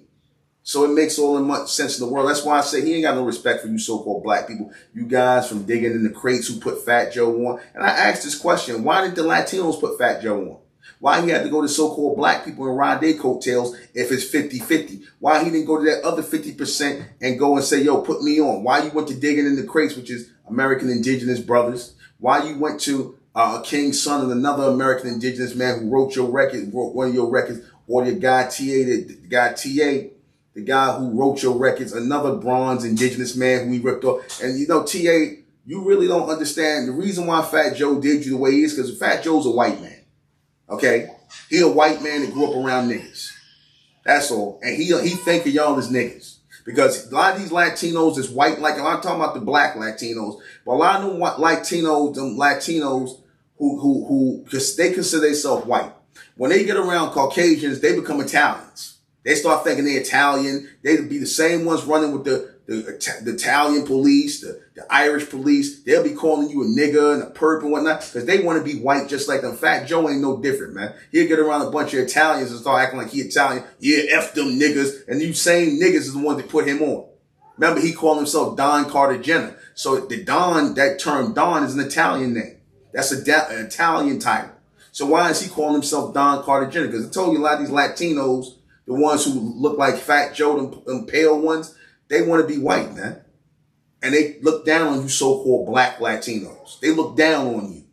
So it makes all the much sense in the world. That's why I say he ain't got no respect for you so-called black people. You guys from digging in the crates who put Fat Joe on. And I asked this question, why did the Latinos put Fat Joe on? Why he had to go to so-called black people and ride their coattails if it's 50-50? Why he didn't go to that other 50% and go and say, yo, put me on? Why you went to digging in the crates, which is American Indigenous brothers? Why you went to King's son and another American Indigenous man who wrote one of your records, or the guy T.A., the guy who wrote your records, another bronze Indigenous man who he ripped off. And you know, T.A., you really don't understand the reason why Fat Joe did you the way he is, because Fat Joe's a white man. Okay? He a white man that grew up around niggas. That's all. And he think of y'all as niggas. Because a lot of these Latinos is white, like I'm talking about the black Latinos, but a lot of them Latinos who cause they consider themselves white. When they get around Caucasians, they become Italians. They start thinking they're Italian. They'd be the same ones running with the Italian police, the Irish police. They'll be calling you a nigger and a perp and whatnot because they want to be white just like them. Fat Joe ain't no different, man. He'll get around a bunch of Italians and start acting like he Italian. Yeah, F them niggas. And you same niggas is the ones that put him on. Remember, he called himself Don Cartagena. So the Don, that term Don is an Italian name. That's an Italian title. So why is he calling himself Don Cartagena? Because I told you a lot of these Latinos, the ones who look like Fat Joe, them pale ones, they want to be white, man. And they look down on you so-called black Latinos. They look down on you.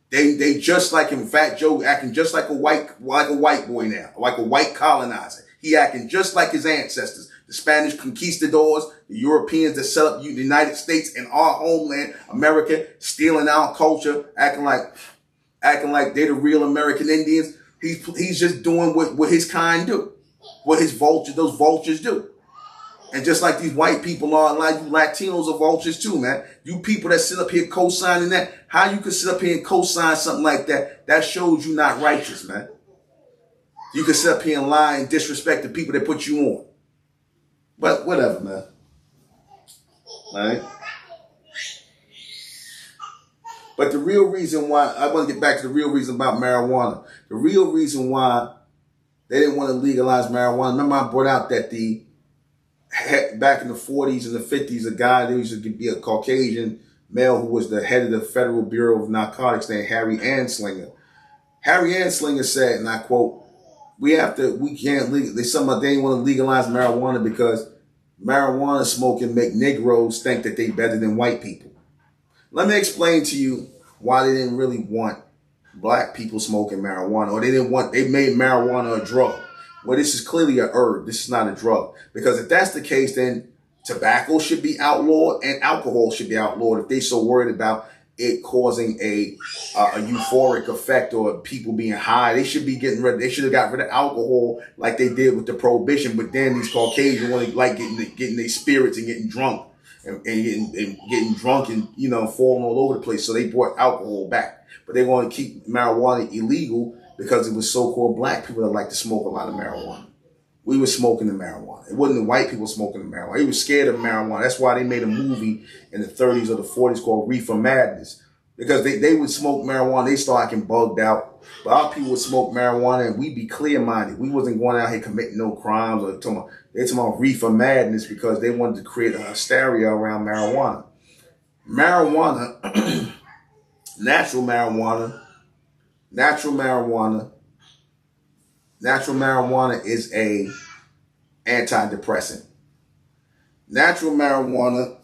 They just like him, Fat Joe acting just like a white boy now, like a white colonizer. He acting just like his ancestors, the Spanish conquistadors, the Europeans that set up the United States and our homeland, America, stealing our culture, acting like they're the real American Indians. He's just doing what his kind do, what those vultures do. And just like these white people are, a lot of you Latinos are vultures too, man. You people that sit up here co-signing that, how you can sit up here and co-sign something like that, that shows you not righteous, man. You can sit up here and lie and disrespect the people that put you on. But whatever, man. All right? But the real reason why, I want to get back to the real reason about marijuana. The real reason why they didn't want to legalize marijuana. Remember I brought out that back in the 40s and the 50s, a guy that used to be a Caucasian male who was the head of the Federal Bureau of Narcotics named Harry Anslinger. Harry Anslinger said, and I quote, they didn't want to legalize marijuana because marijuana smoking make Negroes think that they better than white people. Let me explain to you why they didn't really want black people smoking marijuana, or they made marijuana a drug. Well, this is clearly a herb. This is not a drug. Because if that's the case, then tobacco should be outlawed and alcohol should be outlawed if they so worried about it causing a euphoric effect or people being high. They should have got rid of alcohol like they did with the prohibition. But then these Caucasians want to like getting their spirits and getting drunk and getting drunk and, you know, falling all over the place. So they brought alcohol back. But they want to keep marijuana illegal because it was so-called black people that like to smoke a lot of marijuana. We were smoking the marijuana. It wasn't the white people smoking the marijuana. They were scared of marijuana. That's why they made a movie in the 30s or the 40s called Reefer Madness. Because they would smoke marijuana. They started getting bugged out. But our people would smoke marijuana and we'd be clear-minded. We wasn't going out here committing no crimes or talking about Reefer Madness because they wanted to create a hysteria around marijuana. Marijuana, natural marijuana is a antidepressant. Natural marijuana,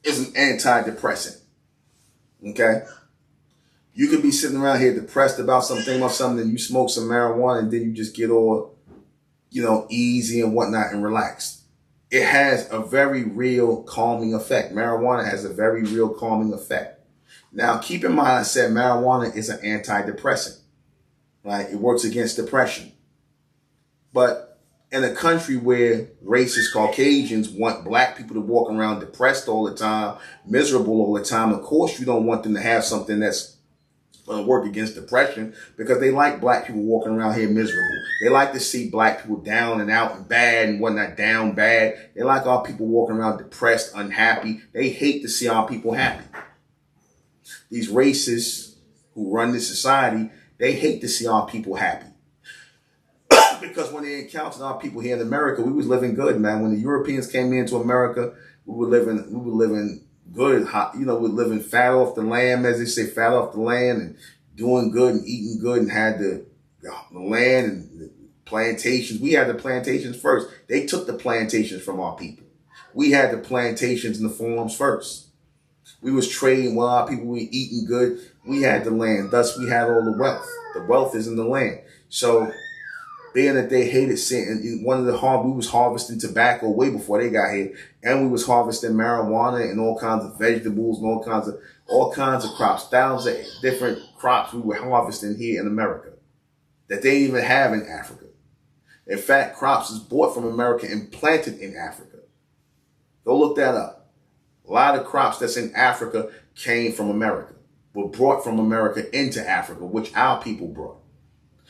is an antidepressant. Okay? You could be sitting around here depressed about something or something, and you smoke some marijuana, and then you just get all, you know, easy and whatnot and relaxed. It has a very real calming effect. Marijuana has a very real calming effect. Now, keep in mind, I said marijuana is an antidepressant. Right? It works against depression. But in a country where racist Caucasians want black people to walk around depressed all the time, miserable all the time, of course you don't want them to have something that's going to work against depression because they like black people walking around here miserable. They like to see black people down and out and bad and whatnot, down bad. They like our people walking around depressed, unhappy. They hate to see our people happy. These racists who run this society, they hate to see our people happy. Because when they encountered our people here in America, we was living good, man. When the Europeans came into America, we were living good. You know, we were living fat off the land, as they say, fat off the land, and doing good and eating good, and had the land and the plantations. We had the plantations first. They took the plantations from our people. We had the plantations and the farms first. We was trading with our people. We were eating good. We had the land. Thus, we had all the wealth. The wealth is in the land. So, being that they hated sin, we was harvesting tobacco way before they got here, and we was harvesting marijuana and all kinds of vegetables and all kinds of crops, thousands of different crops we were harvesting here in America that they didn't even have in Africa. In fact, crops is bought from America and planted in Africa. Go look that up. A lot of crops that's in Africa came from America, were brought from America into Africa, which our people brought.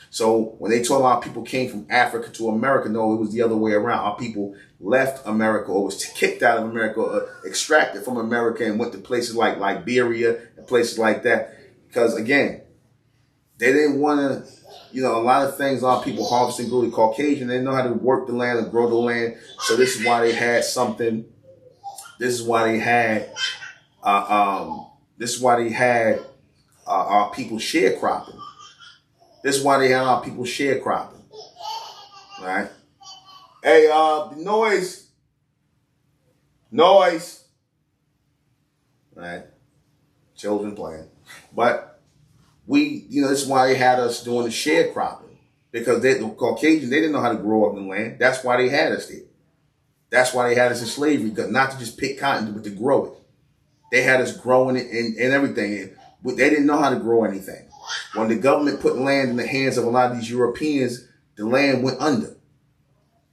So when they told our people came from Africa to America, no, it was the other way around. Our people left America or was kicked out of America or extracted from America and went to places like Liberia and places like that. Because again, they didn't want to, you know, a lot of things our people harvesting go to Caucasian. They didn't know how to work the land and grow the land. So this is why they had something. This is why they had our people sharecropping. This is why they had our people sharecropping. Right? Hey, noise. Right? Children playing. But this is why they had us doing the sharecropping. Because the Caucasians, they didn't know how to grow up in the land. That's why they had us there. That's why they had us in slavery, not to just pick cotton, but to grow it. They had us growing it and everything. They didn't know how to grow anything. When the government put land in the hands of a lot of these Europeans, the land went under.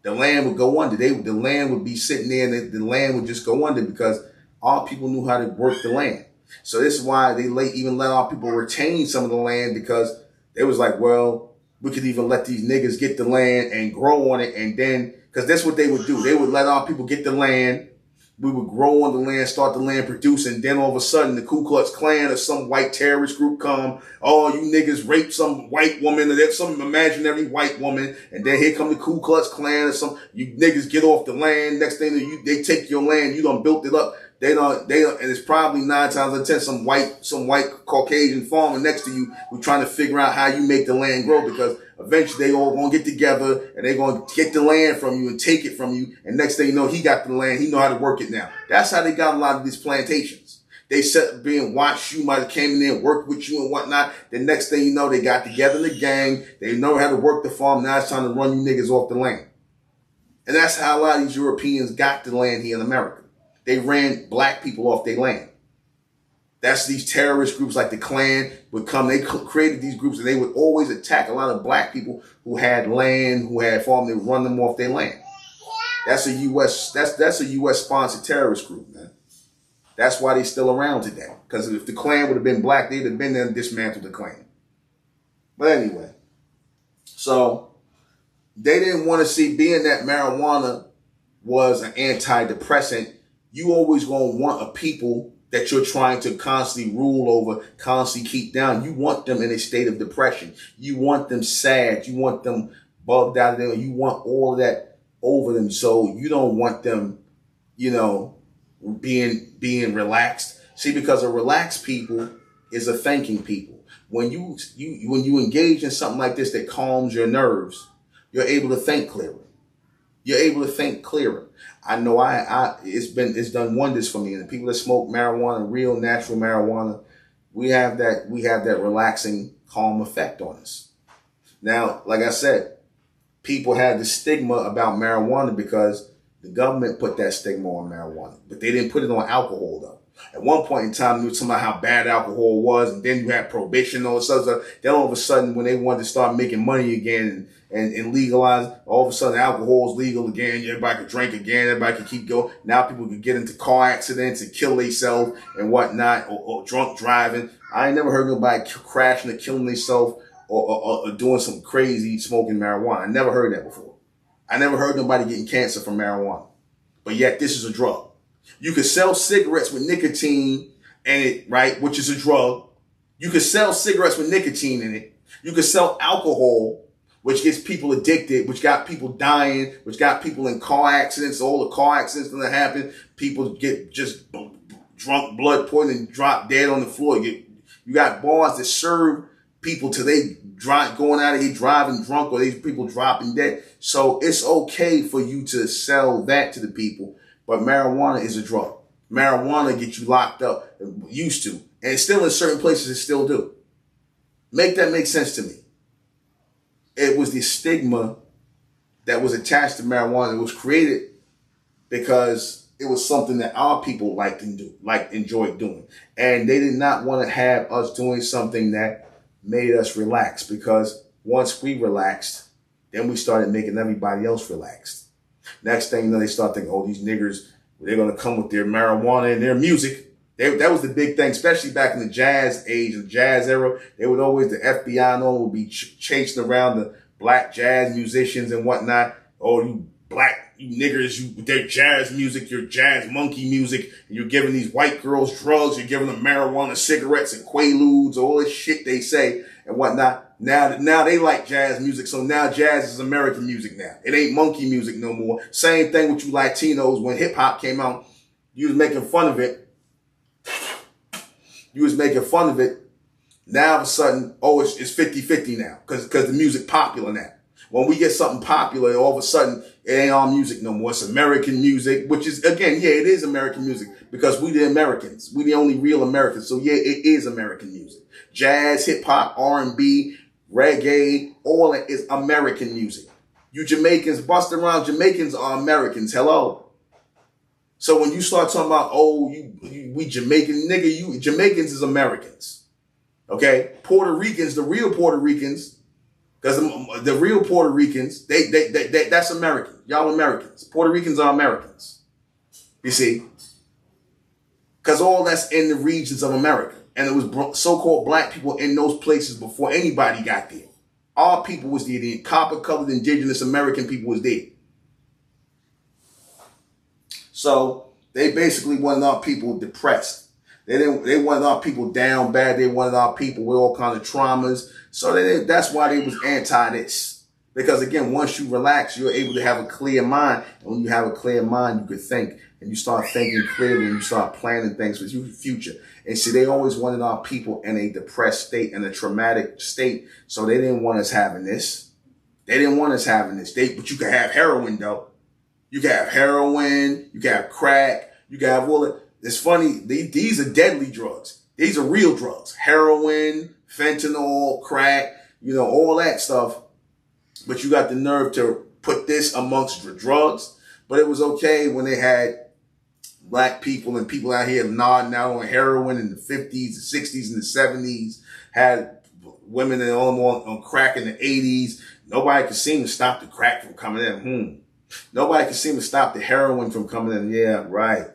The land would go under. The land would be sitting there, and the land would just go under because our people knew how to work the land. So this is why they even let our people retain some of the land, because they was like, well, we could even let these niggas get the land and grow on it, and then, because that's what they would do. They would let our people get the land. We would grow on the land, start the land producing. Then all of a sudden, the Ku Klux Klan or some white terrorist group come. Oh, you niggas raped some white woman, or there's some imaginary white woman. And then here come the Ku Klux Klan or some, you niggas get off the land. Next thing they take your land. You done built it up. They don't, and it's probably 9 times out of 10 some white Caucasian farmer next to you who's trying to figure out how you make the land grow, because eventually they all gonna get together and they gonna get the land from you and take it from you. And next thing you know, he got the land. He know how to work it now. That's how they got a lot of these plantations. They set being watched you, might have came in there and worked with you and whatnot. The next thing you know, they got together in the gang. They know how to work the farm. Now it's time to run you niggas off the land. And that's how a lot of these Europeans got the land here in America. They ran black people off their land. That's these terrorist groups like the Klan would come. They created these groups, and they would always attack a lot of black people who had land, who had farm. They would run them off their land. That's a U.S. sponsored terrorist group, man. That's why they're still around today. Because if the Klan would have been black, they'd have been there and dismantled the Klan. But anyway, so they didn't want to see, being that marijuana was an antidepressant, you always gonna want a people that you're trying to constantly rule over, constantly keep down. You want them in a state of depression. You want them sad. You want them bugged out of there. You want all of that over them. So you don't want them, being relaxed. See, because a relaxed people is a thinking people. When you engage in something like this that calms your nerves, you're able to think clearer. You're able to think clearer. I know it's done wonders for me. And the people that smoke marijuana, real natural marijuana, we have that relaxing, calm effect on us. Now, like I said, people had the stigma about marijuana because the government put that stigma on marijuana, but they didn't put it on alcohol though. At one point in time, they were talking about how bad alcohol was, and then you had prohibition and all this other stuff. Then all of a sudden, when they wanted to start making money again and legalize, all of a sudden alcohol is legal again. Everybody could drink again. Everybody could keep going. Now people can get into car accidents and kill themselves and whatnot, or drunk driving. I ain't never heard nobody crashing or killing themselves or doing some crazy smoking marijuana. I never heard that before. I never heard nobody getting cancer from marijuana. But yet this is a drug. You could sell cigarettes with nicotine in it, right? Which is a drug. You could sell cigarettes with nicotine in it. You could sell alcohol, which gets people addicted, which got people dying, which got people in car accidents. All the car accidents that happen, people get just drunk, blood poisoning, drop dead on the floor. You got bars that serve people till they going out of here driving drunk, or these people dropping dead. So it's okay for you to sell that to the people. But marijuana is a drug. Marijuana gets you locked up, used to. And still in certain places it still do. Make that make sense to me. It was the stigma that was attached to marijuana. It was created because it was something that our people enjoyed doing. And they did not want to have us doing something that made us relax, because once we relaxed, then we started making everybody else relaxed. Next thing you know, they start thinking, oh, these niggers, they're going to come with their marijuana and their music. That was the big thing, especially back in the jazz age, the jazz era. They would always, the FBI and all would be chasing around the black jazz musicians and whatnot. Oh, you black, you niggers, their jazz music, your jazz monkey music. And you're giving these white girls drugs. You're giving them marijuana, cigarettes, and quaaludes, all this shit they say and whatnot. Now they like jazz music, so now jazz is American music now. It ain't monkey music no more. Same thing with you Latinos. When hip hop came out, you was making fun of it. Now all of a sudden, oh, it's 50-50 now, because the music popular now. When we get something popular, all of a sudden, it ain't our music no more. It's American music, which is, again, yeah, it is American music, because we the Americans. We the only real Americans. So yeah, it is American music. Jazz, hip hop, R&B, reggae, all that is American music. You Jamaicans, bust around, Jamaicans are Americans. Hello. So when you start talking about, oh, we Jamaican, nigga, Jamaicans is Americans. Okay? Puerto Ricans, the real Puerto Ricans, Because the real Puerto Ricans, they that's American. Y'all Americans. Puerto Ricans are Americans. You see? Because all that's in the regions of America. And it was so-called black people in those places before anybody got there. Our people was there. The copper-colored indigenous American people was there. So they basically wanted our people depressed. They wanted our people down bad. They wanted our people with all kinds of traumas. So that's why they was anti this. Because again, once you relax, you're able to have a clear mind. And when you have a clear mind, you can think. And you start thinking clearly and you start planning things for your future. And see, they always wanted our people in a depressed state, in a traumatic state. So they didn't want us having this. They didn't want us having this. But you can have heroin, though. You can have heroin. You can have crack. You can have all that. It's funny. These are deadly drugs. These are real drugs. Heroin, fentanyl, crack, all that stuff. But you got the nerve to put this amongst the drugs. But it was okay when they had black people and people out here nodding out on heroin in the 50s, the 60s, and the 70s. Had women on crack in the 80s. Nobody could seem to stop the crack from coming in. Nobody could seem to stop the heroin from coming in. Yeah, right.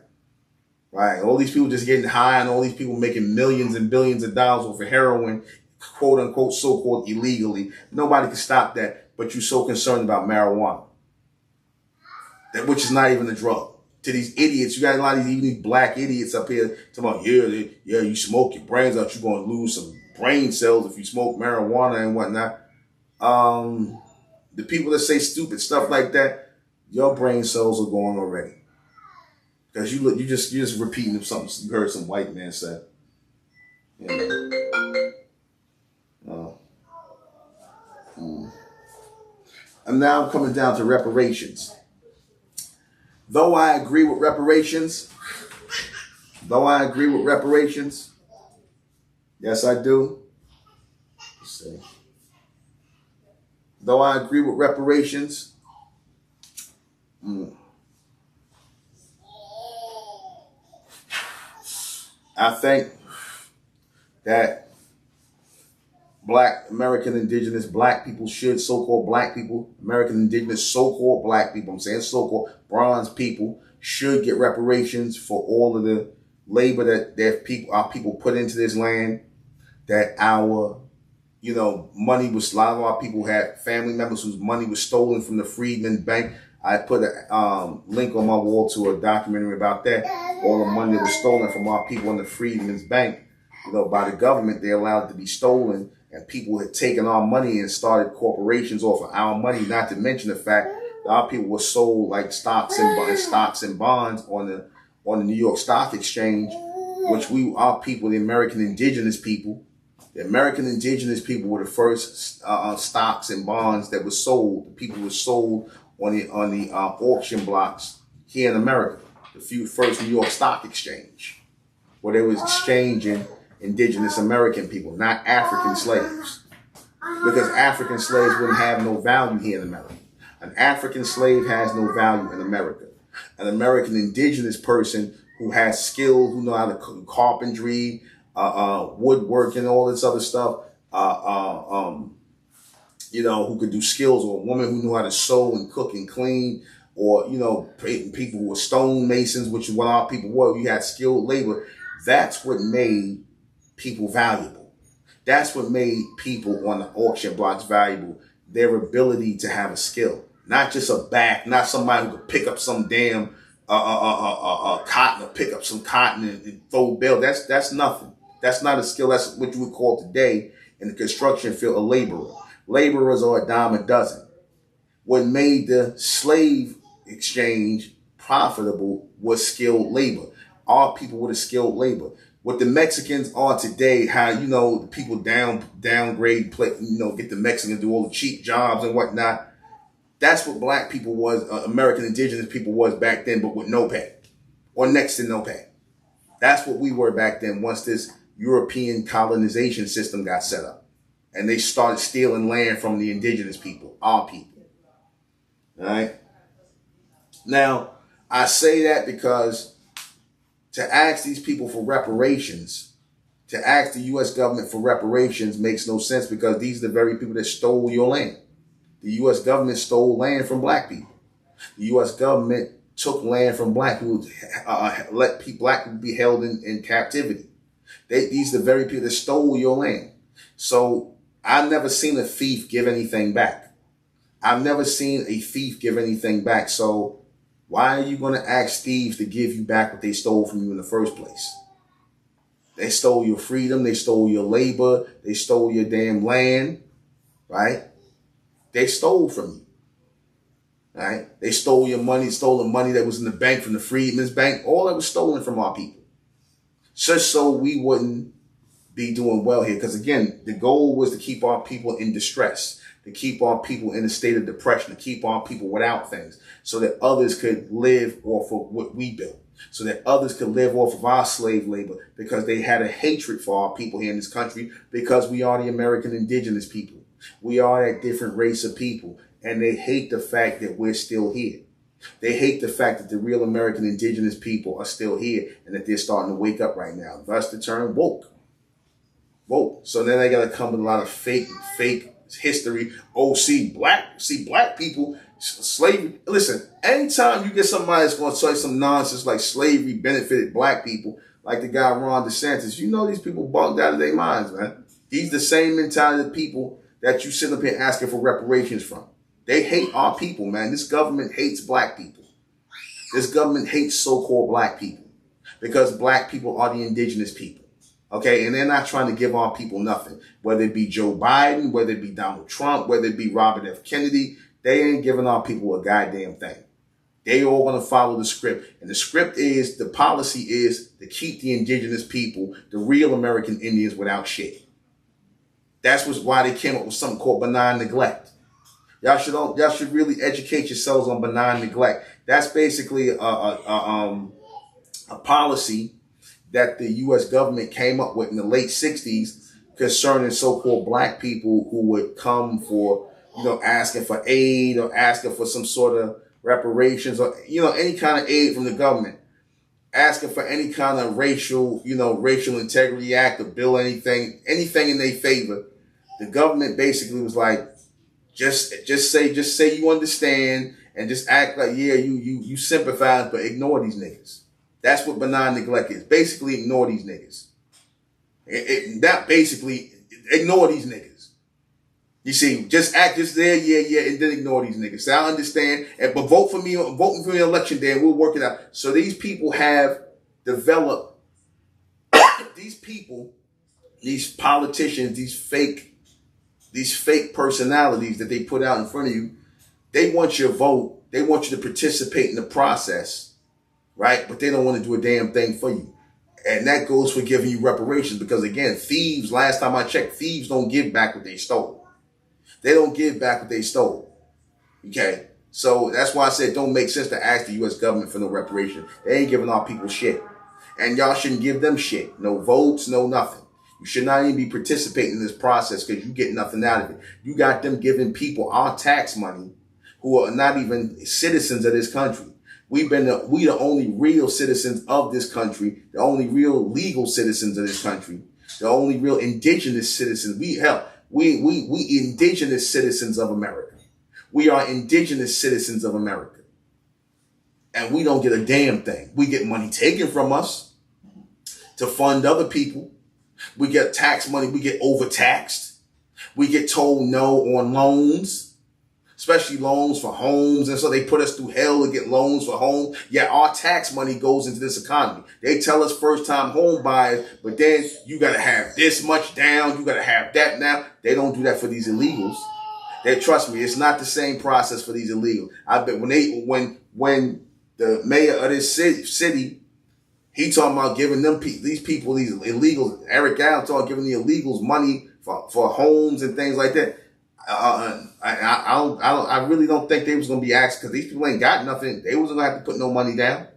Right. All these people just getting high and all these people making millions and billions of dollars off of heroin, quote unquote, so-called illegally. Nobody can stop that. But you're so concerned about marijuana, which is not even a drug. To these idiots, you got a lot of these black idiots up here talking about, you smoke your brains out, you're going to lose some brain cells if you smoke marijuana and whatnot. The people that say stupid stuff like that, your brain cells are going already. Because you're just repeating something you heard some white man say. And now I'm coming down to reparations. Though I agree with reparations, yes, I do. Let's see. Though I agree with reparations, I think that black, American indigenous black people should, so-called black people, American indigenous so-called black people, I'm saying so-called bronze people, should get reparations for all of the labor that our people put into this land, that our, money was, a lot of our people had family members whose money was stolen from the Freedmen's Bank. I put a link on my wall to a documentary about that. All the money that was stolen from our people in the Freedmen's Bank, by the government, they allowed it to be stolen. And people had taken our money and started corporations off of our money, not to mention the fact that our people were sold like stocks and bonds on the New York Stock Exchange, which our people, the American indigenous people were the first stocks and bonds that were sold. The people were sold on the auction blocks here in America, the first New York Stock Exchange, where they was exchanging indigenous American people, not African slaves, because African slaves wouldn't have no value here in America. An African slave has no value in America. An American indigenous person who has skill, who know how to do carpentry, woodworking, all this other stuff, who could do skills, or a woman who knew how to sew and cook and clean, or, people who were stone masons, which is what our people were. You had skilled labor. That's what made people valuable. That's what made people on the auction blocks valuable. Their ability to have a skill, not just not somebody who could pick up some damn cotton, or pick up some cotton and throw bale. That's nothing. That's not a skill. That's what you would call today in the construction field a laborer. Laborers are a dime a dozen. What made the slave exchange profitable was skilled labor. Our people were the skilled labor. What the Mexicans are today, how, the people downgrade, get the Mexicans to do all the cheap jobs and whatnot. That's what black people was, American indigenous people was back then, but with no pay, or next to no pay. That's what we were back then once this European colonization system got set up. And they started stealing land from the indigenous people, our people. All right? Now, I say that because to ask these people for reparations To ask the U.S. government for reparations makes no sense because these are the very people that stole your land. The U.S. government stole land from black people. The U.S. government took land from black people, let black people be held in captivity. These are the very people that stole your land. So I've never seen a thief give anything back. I've never seen a thief give anything back. So why are you going to ask thieves to give you back what they stole from you in the first place? They stole your freedom. They stole your labor. They stole your damn land, right? They stole from you, right? They stole your money, stole the money that was in the bank from the Freedmen's Bank. All that was stolen from our people. Just so we wouldn't be doing well here. Because again, the goal was to keep our people in distress, to keep our people in a state of depression, to keep our people without things so that others could live off of what we built, so that others could live off of our slave labor because they had a hatred for our people here in this country because we are the American indigenous people. We are a different race of people, and they hate the fact that we're still here. They hate the fact that the real American indigenous people are still here and that they're starting to wake up right now. Thus the term woke. Woke. So then they got to come with a lot of fake history. Oh, see black people, slavery. Listen, anytime you get somebody that's going to say some nonsense like slavery benefited black people, like the guy Ron DeSantis, you know these people bugged out of their minds, man. These the same mentality of people that you sit up here asking for reparations from. They hate our people, man. This government hates black people. This government hates so-called black people because black people are the indigenous people. Okay, and they're not trying to give our people nothing. Whether it be Joe Biden, whether it be Donald Trump, whether it be Robert F. Kennedy, they ain't giving our people a goddamn thing. They all going to follow the script. And the script is, the policy is to keep the indigenous people, the real American Indians, without shit. That's why they came up with something called benign neglect. Y'all should really educate yourselves on benign neglect. That's basically a policy that the U.S. government came up with in the late 60s concerning so-called black people who would come for, asking for aid or asking for some sort of reparations or, any kind of aid from the government, asking for any kind of racial integrity act or bill, anything in their favor. The government basically was like, just say you understand and just act like, yeah, you sympathize, but ignore these niggas. That's what benign neglect is. Basically, ignore these niggas. Ignore these niggas. You see, just act just there, yeah, and then ignore these niggas. So I understand, but vote for me on election day and we'll work it out. So these people have developed, these politicians, these fake personalities that they put out in front of you, they want your vote. They want you to participate in the process, right? But they don't want to do a damn thing for you. And that goes for giving you reparations because, again, thieves, last time I checked, thieves don't give back what they stole. They don't give back what they stole. Okay? So that's why I said it don't make sense to ask the U.S. government for no reparation. They ain't giving our people shit. And y'all shouldn't give them shit. No votes, no nothing. You should not even be participating in this process because you get nothing out of it. You got them giving people our tax money who are not even citizens of this country. We the only real citizens of this country, the only real legal citizens of this country, the only real indigenous citizens. We indigenous citizens of America. We are indigenous citizens of America. And we don't get a damn thing. We get money taken from us to fund other people. We get tax money. We get overtaxed. We get told no on loans, especially loans for homes. And so they put us through hell to get loans for homes. Yet our tax money goes into this economy. They tell us first-time home buyers, but then you got to have this much down. You got to have that now. They don't do that for these illegals. Trust me, it's not the same process for these illegals. I bet when the mayor of this city, he talking about giving these illegals, Eric Allen talking giving the illegals money for homes and things like that. I really don't think they was going to be asked because these people ain't got nothing. They wasn't going to have to put no money down.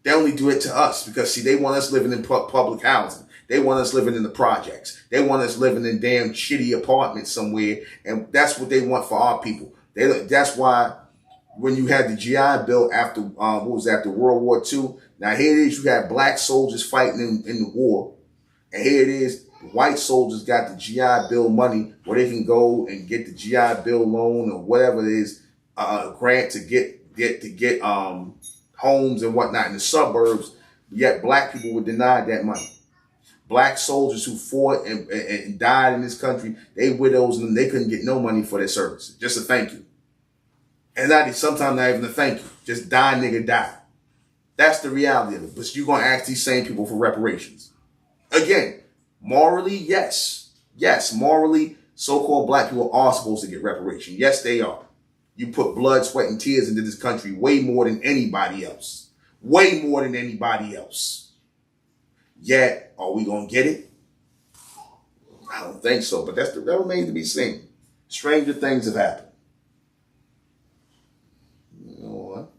They only do it to us because, see, they want us living in public housing. They want us living in the projects. They want us living in damn shitty apartments somewhere. And that's what they want for our people. That's why when you had the GI Bill after World War II, now here it is, you had black soldiers fighting in the war. And here it is, white soldiers got the GI Bill money where they can go and get the GI Bill loan or whatever it is, grant to get homes and whatnot in the suburbs. Yet black people were denied that money. Black soldiers who fought and died in this country, they widows and they couldn't get no money for their services. Just a thank you. And sometimes not even a thank you. Just die, nigga, die. That's the reality of it. But you're going to ask these same people for reparations. Again, morally, yes. Yes, morally, so-called black people are supposed to get reparations. Yes, they are. You put blood, sweat, and tears into this country way more than anybody else. Way more than anybody else. Yet, are we going to get it? I don't think so, but that remains to be seen. Stranger things have happened. You know what?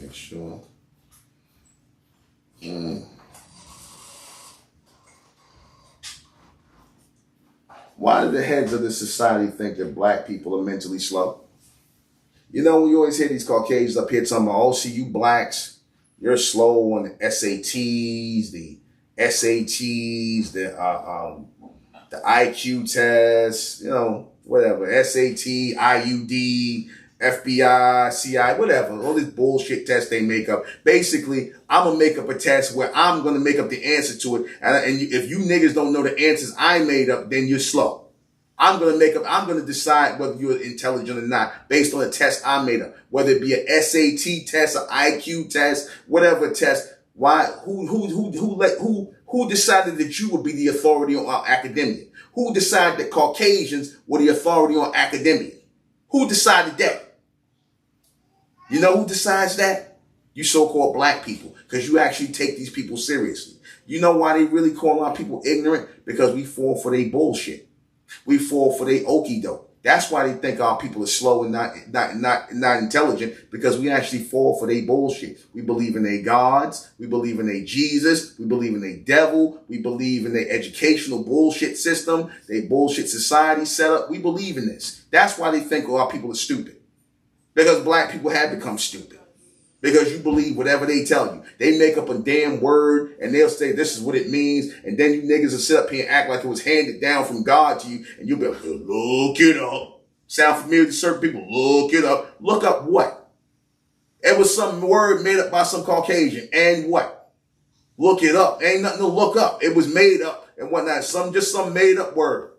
Make sure. Why do the heads of the society think that black people are mentally slow? You know, we always hear these Caucasians up here talking about, oh, see, you blacks, you're slow on the SATs, the IQ tests, you know, whatever, SAT, IUD, FBI, CI, whatever, all this bullshit test they make up. Basically, I'm going to make up a test where I'm going to make up the answer to it. And if you niggas don't know the answers I made up, then you're slow. I'm going to decide whether you're intelligent or not based on a test I made up. Whether it be an SAT test, an IQ test, whatever test. Why? Who decided that you would be the authority on academia? Who decided that Caucasians were the authority on academia? Who decided that? You know who decides that? You so-called black people, because you actually take these people seriously. You know why they really call our people ignorant? Because we fall for their bullshit. We fall for their okie doke. That's why they think our people are slow and not intelligent, because we actually fall for their bullshit. We believe in their gods. We believe in their Jesus. We believe in their devil. We believe in their educational bullshit system, their bullshit society setup. We believe in this. That's why they think our people are stupid. Because black people have become stupid. Because you believe whatever they tell you. They make up a damn word and they'll say this is what it means. And then you niggas will sit up here and act like it was handed down from God to you. And you'll be like, look it up. Sound familiar to certain people? Look it up. Look up what? It was some word made up by some Caucasian. And what? Look it up. Ain't nothing to look up. It was made up and whatnot. Just some made up word.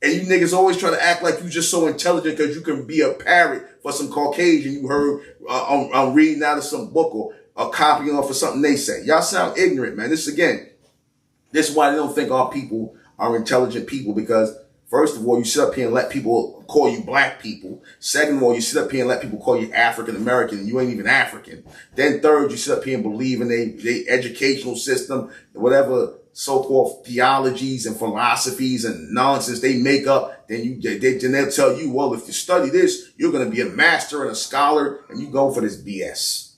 And you niggas always try to act like you just so intelligent because you can be a parrot for some Caucasian you heard on reading out of some book or copying off of something they say. Y'all sound ignorant, man. This is why they don't think our people are intelligent people, because first of all, you sit up here and let people call you black people. Second of all, you sit up here and let people call you African American and you ain't even African. Then third, you sit up here and believe in their educational system, whatever so-called theologies and philosophies and nonsense they make up. Then they'll tell you, well, if you study this, you're going to be a master and a scholar, and you go for this BS.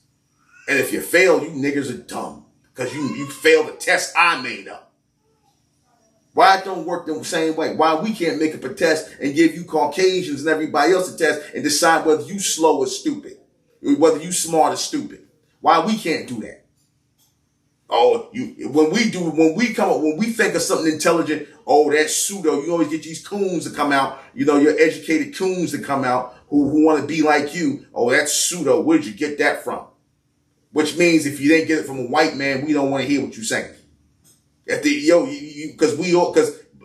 And if you fail, you niggas are dumb because you failed the test I made up. Why it don't work the same way? Why we can't make up a test and give you Caucasians and everybody else a test and decide whether you slow or stupid, whether you smart or stupid? Why we can't do that? Oh, when we think of something intelligent, oh, that's pseudo. You always get these coons to come out, you know, your educated coons to come out who want to be like you. Oh, that's pseudo. Where did you get that from? Which means if you didn't get it from a white man, we don't want to hear what you're saying. Because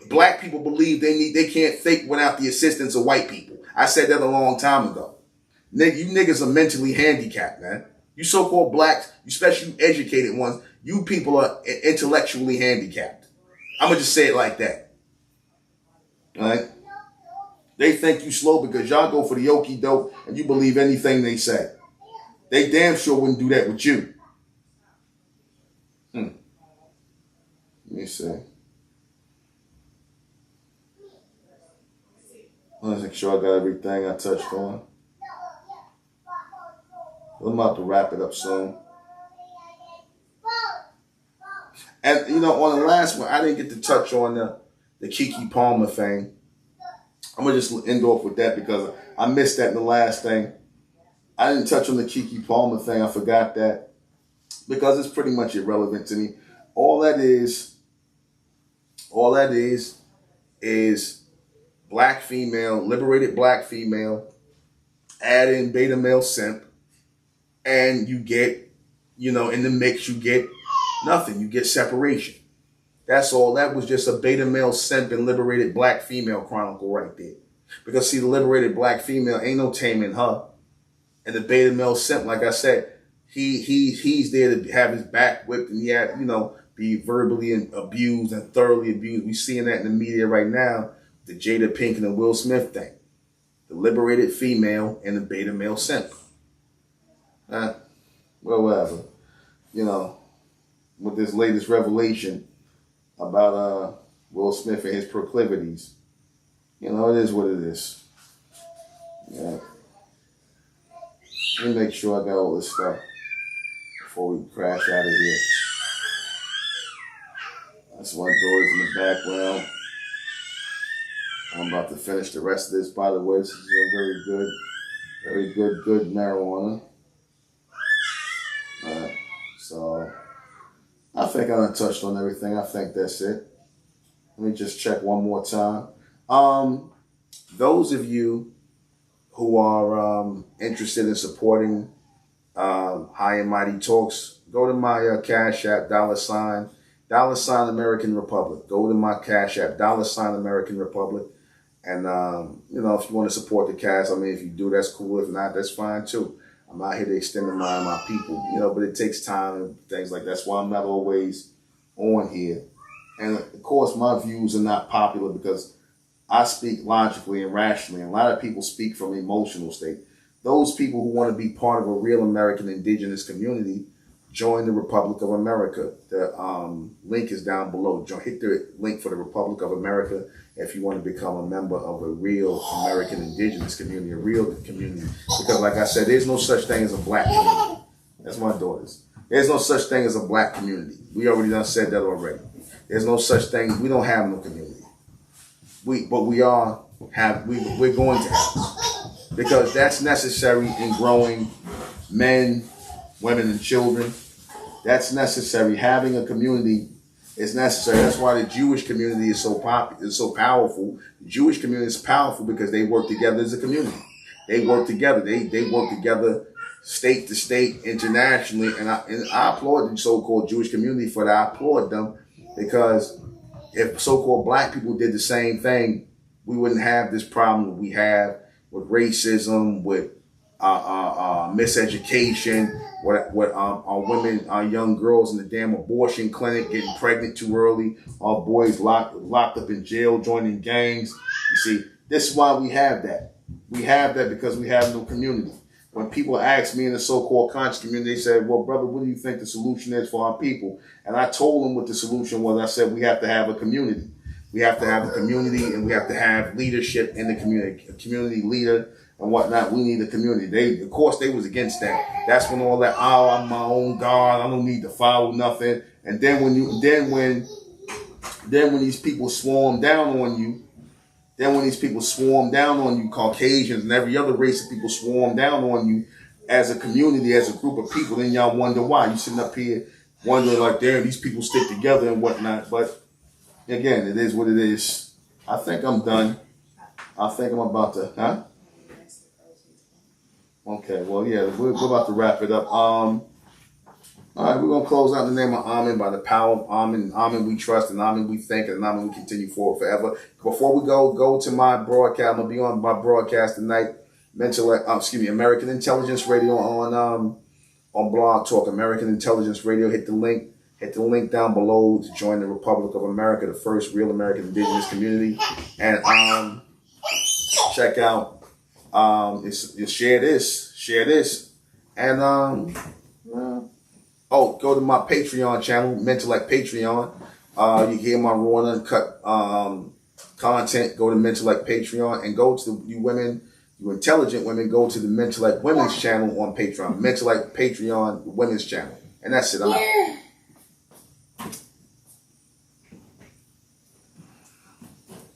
black people believe they can't think without the assistance of white people. I said that a long time ago. You niggas are mentally handicapped, man. You so-called blacks, especially you educated ones, you people are intellectually handicapped. I'm going to just say it like that. All right? They think you slow because y'all go for the okie doke and you believe anything they say. They damn sure wouldn't do that with you. Let me see. Let's make sure I got everything I touched on. I'm about to wrap it up soon. And, you know, on the last one, I didn't get to touch on the Keke Palmer thing. I'm going to just end off with that because I missed that in the last thing. I didn't touch on the Keke Palmer thing. I forgot that. because it's pretty much irrelevant to me. All that is black female, liberated black female, add in beta male simp, and you get, in the mix, you get nothing. You get separation. That's all. That was just a beta male simp and liberated black female chronicle right there. Because see, the liberated black female ain't no taming her. And the beta male simp, like I said, he's there to have his back whipped and he had, be verbally abused and thoroughly abused. We seeing that in the media right now, the Jada Pinkett and Will Smith thing. The liberated female and the beta male simp. Well, whatever. With this latest revelation about Will Smith and his proclivities, it is what it is. Yeah. Let me make sure I got all this stuff before we crash out of here. That's my doors in the background. I'm about to finish the rest of this. By the way, this is a very good marijuana. So I think I done touched on everything. I think that's it. Let me just check one more time. Those of you who are interested in supporting High and Mighty Talks, go to my Cash App, $, American Republic. Go to my Cash App, $, American Republic. And, if you want to support the cast, if you do, that's cool. If not, that's fine too. I'm out here to extend the mind of my people, but it takes time and things like that. That's why I'm not always on here. And of course, my views are not popular because I speak logically and rationally. And a lot of people speak from an emotional state. Those people who want to be part of a real American indigenous community, join the Republic of America. The link is down below. Hit the link for the Republic of America if you want to become a member of a real American indigenous community, a real community. Because like I said, there's no such thing as a black community. That's my daughters. There's no such thing as a black community. We already done said that already. There's no such thing. We don't have no community. We're going to have, because that's necessary in growing men, women, and children. That's necessary. Having a community is necessary. That's why the Jewish community is so powerful. The Jewish community is powerful because they work together as a community. They work together. They work together state to state, internationally. And I applaud the so-called Jewish community for that. I applaud them because if so-called black people did the same thing, we wouldn't have this problem we have with racism, with miseducation, with women, young girls in the damn abortion clinic getting pregnant too early, our boys locked up in jail, joining gangs. You see, this is why we have that. We have that because we have no community. When people ask me in the so-called conscious community, they said, well, brother, what do you think the solution is for our people? And I told them what the solution was. I said, we have to have a community. We have to have a community, and we have to have leadership in the community, a community leader and whatnot. We need a community. Of course, they was against that. That's when all that, I'm my own God, I don't need to follow nothing. And then when these people swarm down on you, Caucasians and every other race of people swarm down on you as a community, as a group of people, then y'all wonder why. You sitting up here wondering like, damn, these people stick together and whatnot. But again, it is what it is. I think I'm done. I think I'm about to, huh? Okay, well, yeah, we're about to wrap it up. All right, we're going to close out in the name of Amen, by the power of Amen. Amen we trust, and Amen we thank, and Amen we continue forward forever. Before we go to my broadcast. I'm going to be on my broadcast tonight. American Intelligence Radio on Blog Talk. American Intelligence Radio. Hit the link down below to join the Republic of America, the first real American indigenous community. And check out, share this. And go to my Patreon channel, MENTELLECT Patreon. You can hear my raw and uncut content. Go to MENTELLECT Patreon, and go to you women, you intelligent women, go to the MENTELLECT Women's channel on Patreon. MENTELLECT Patreon Women's channel. And that's it. I'm out.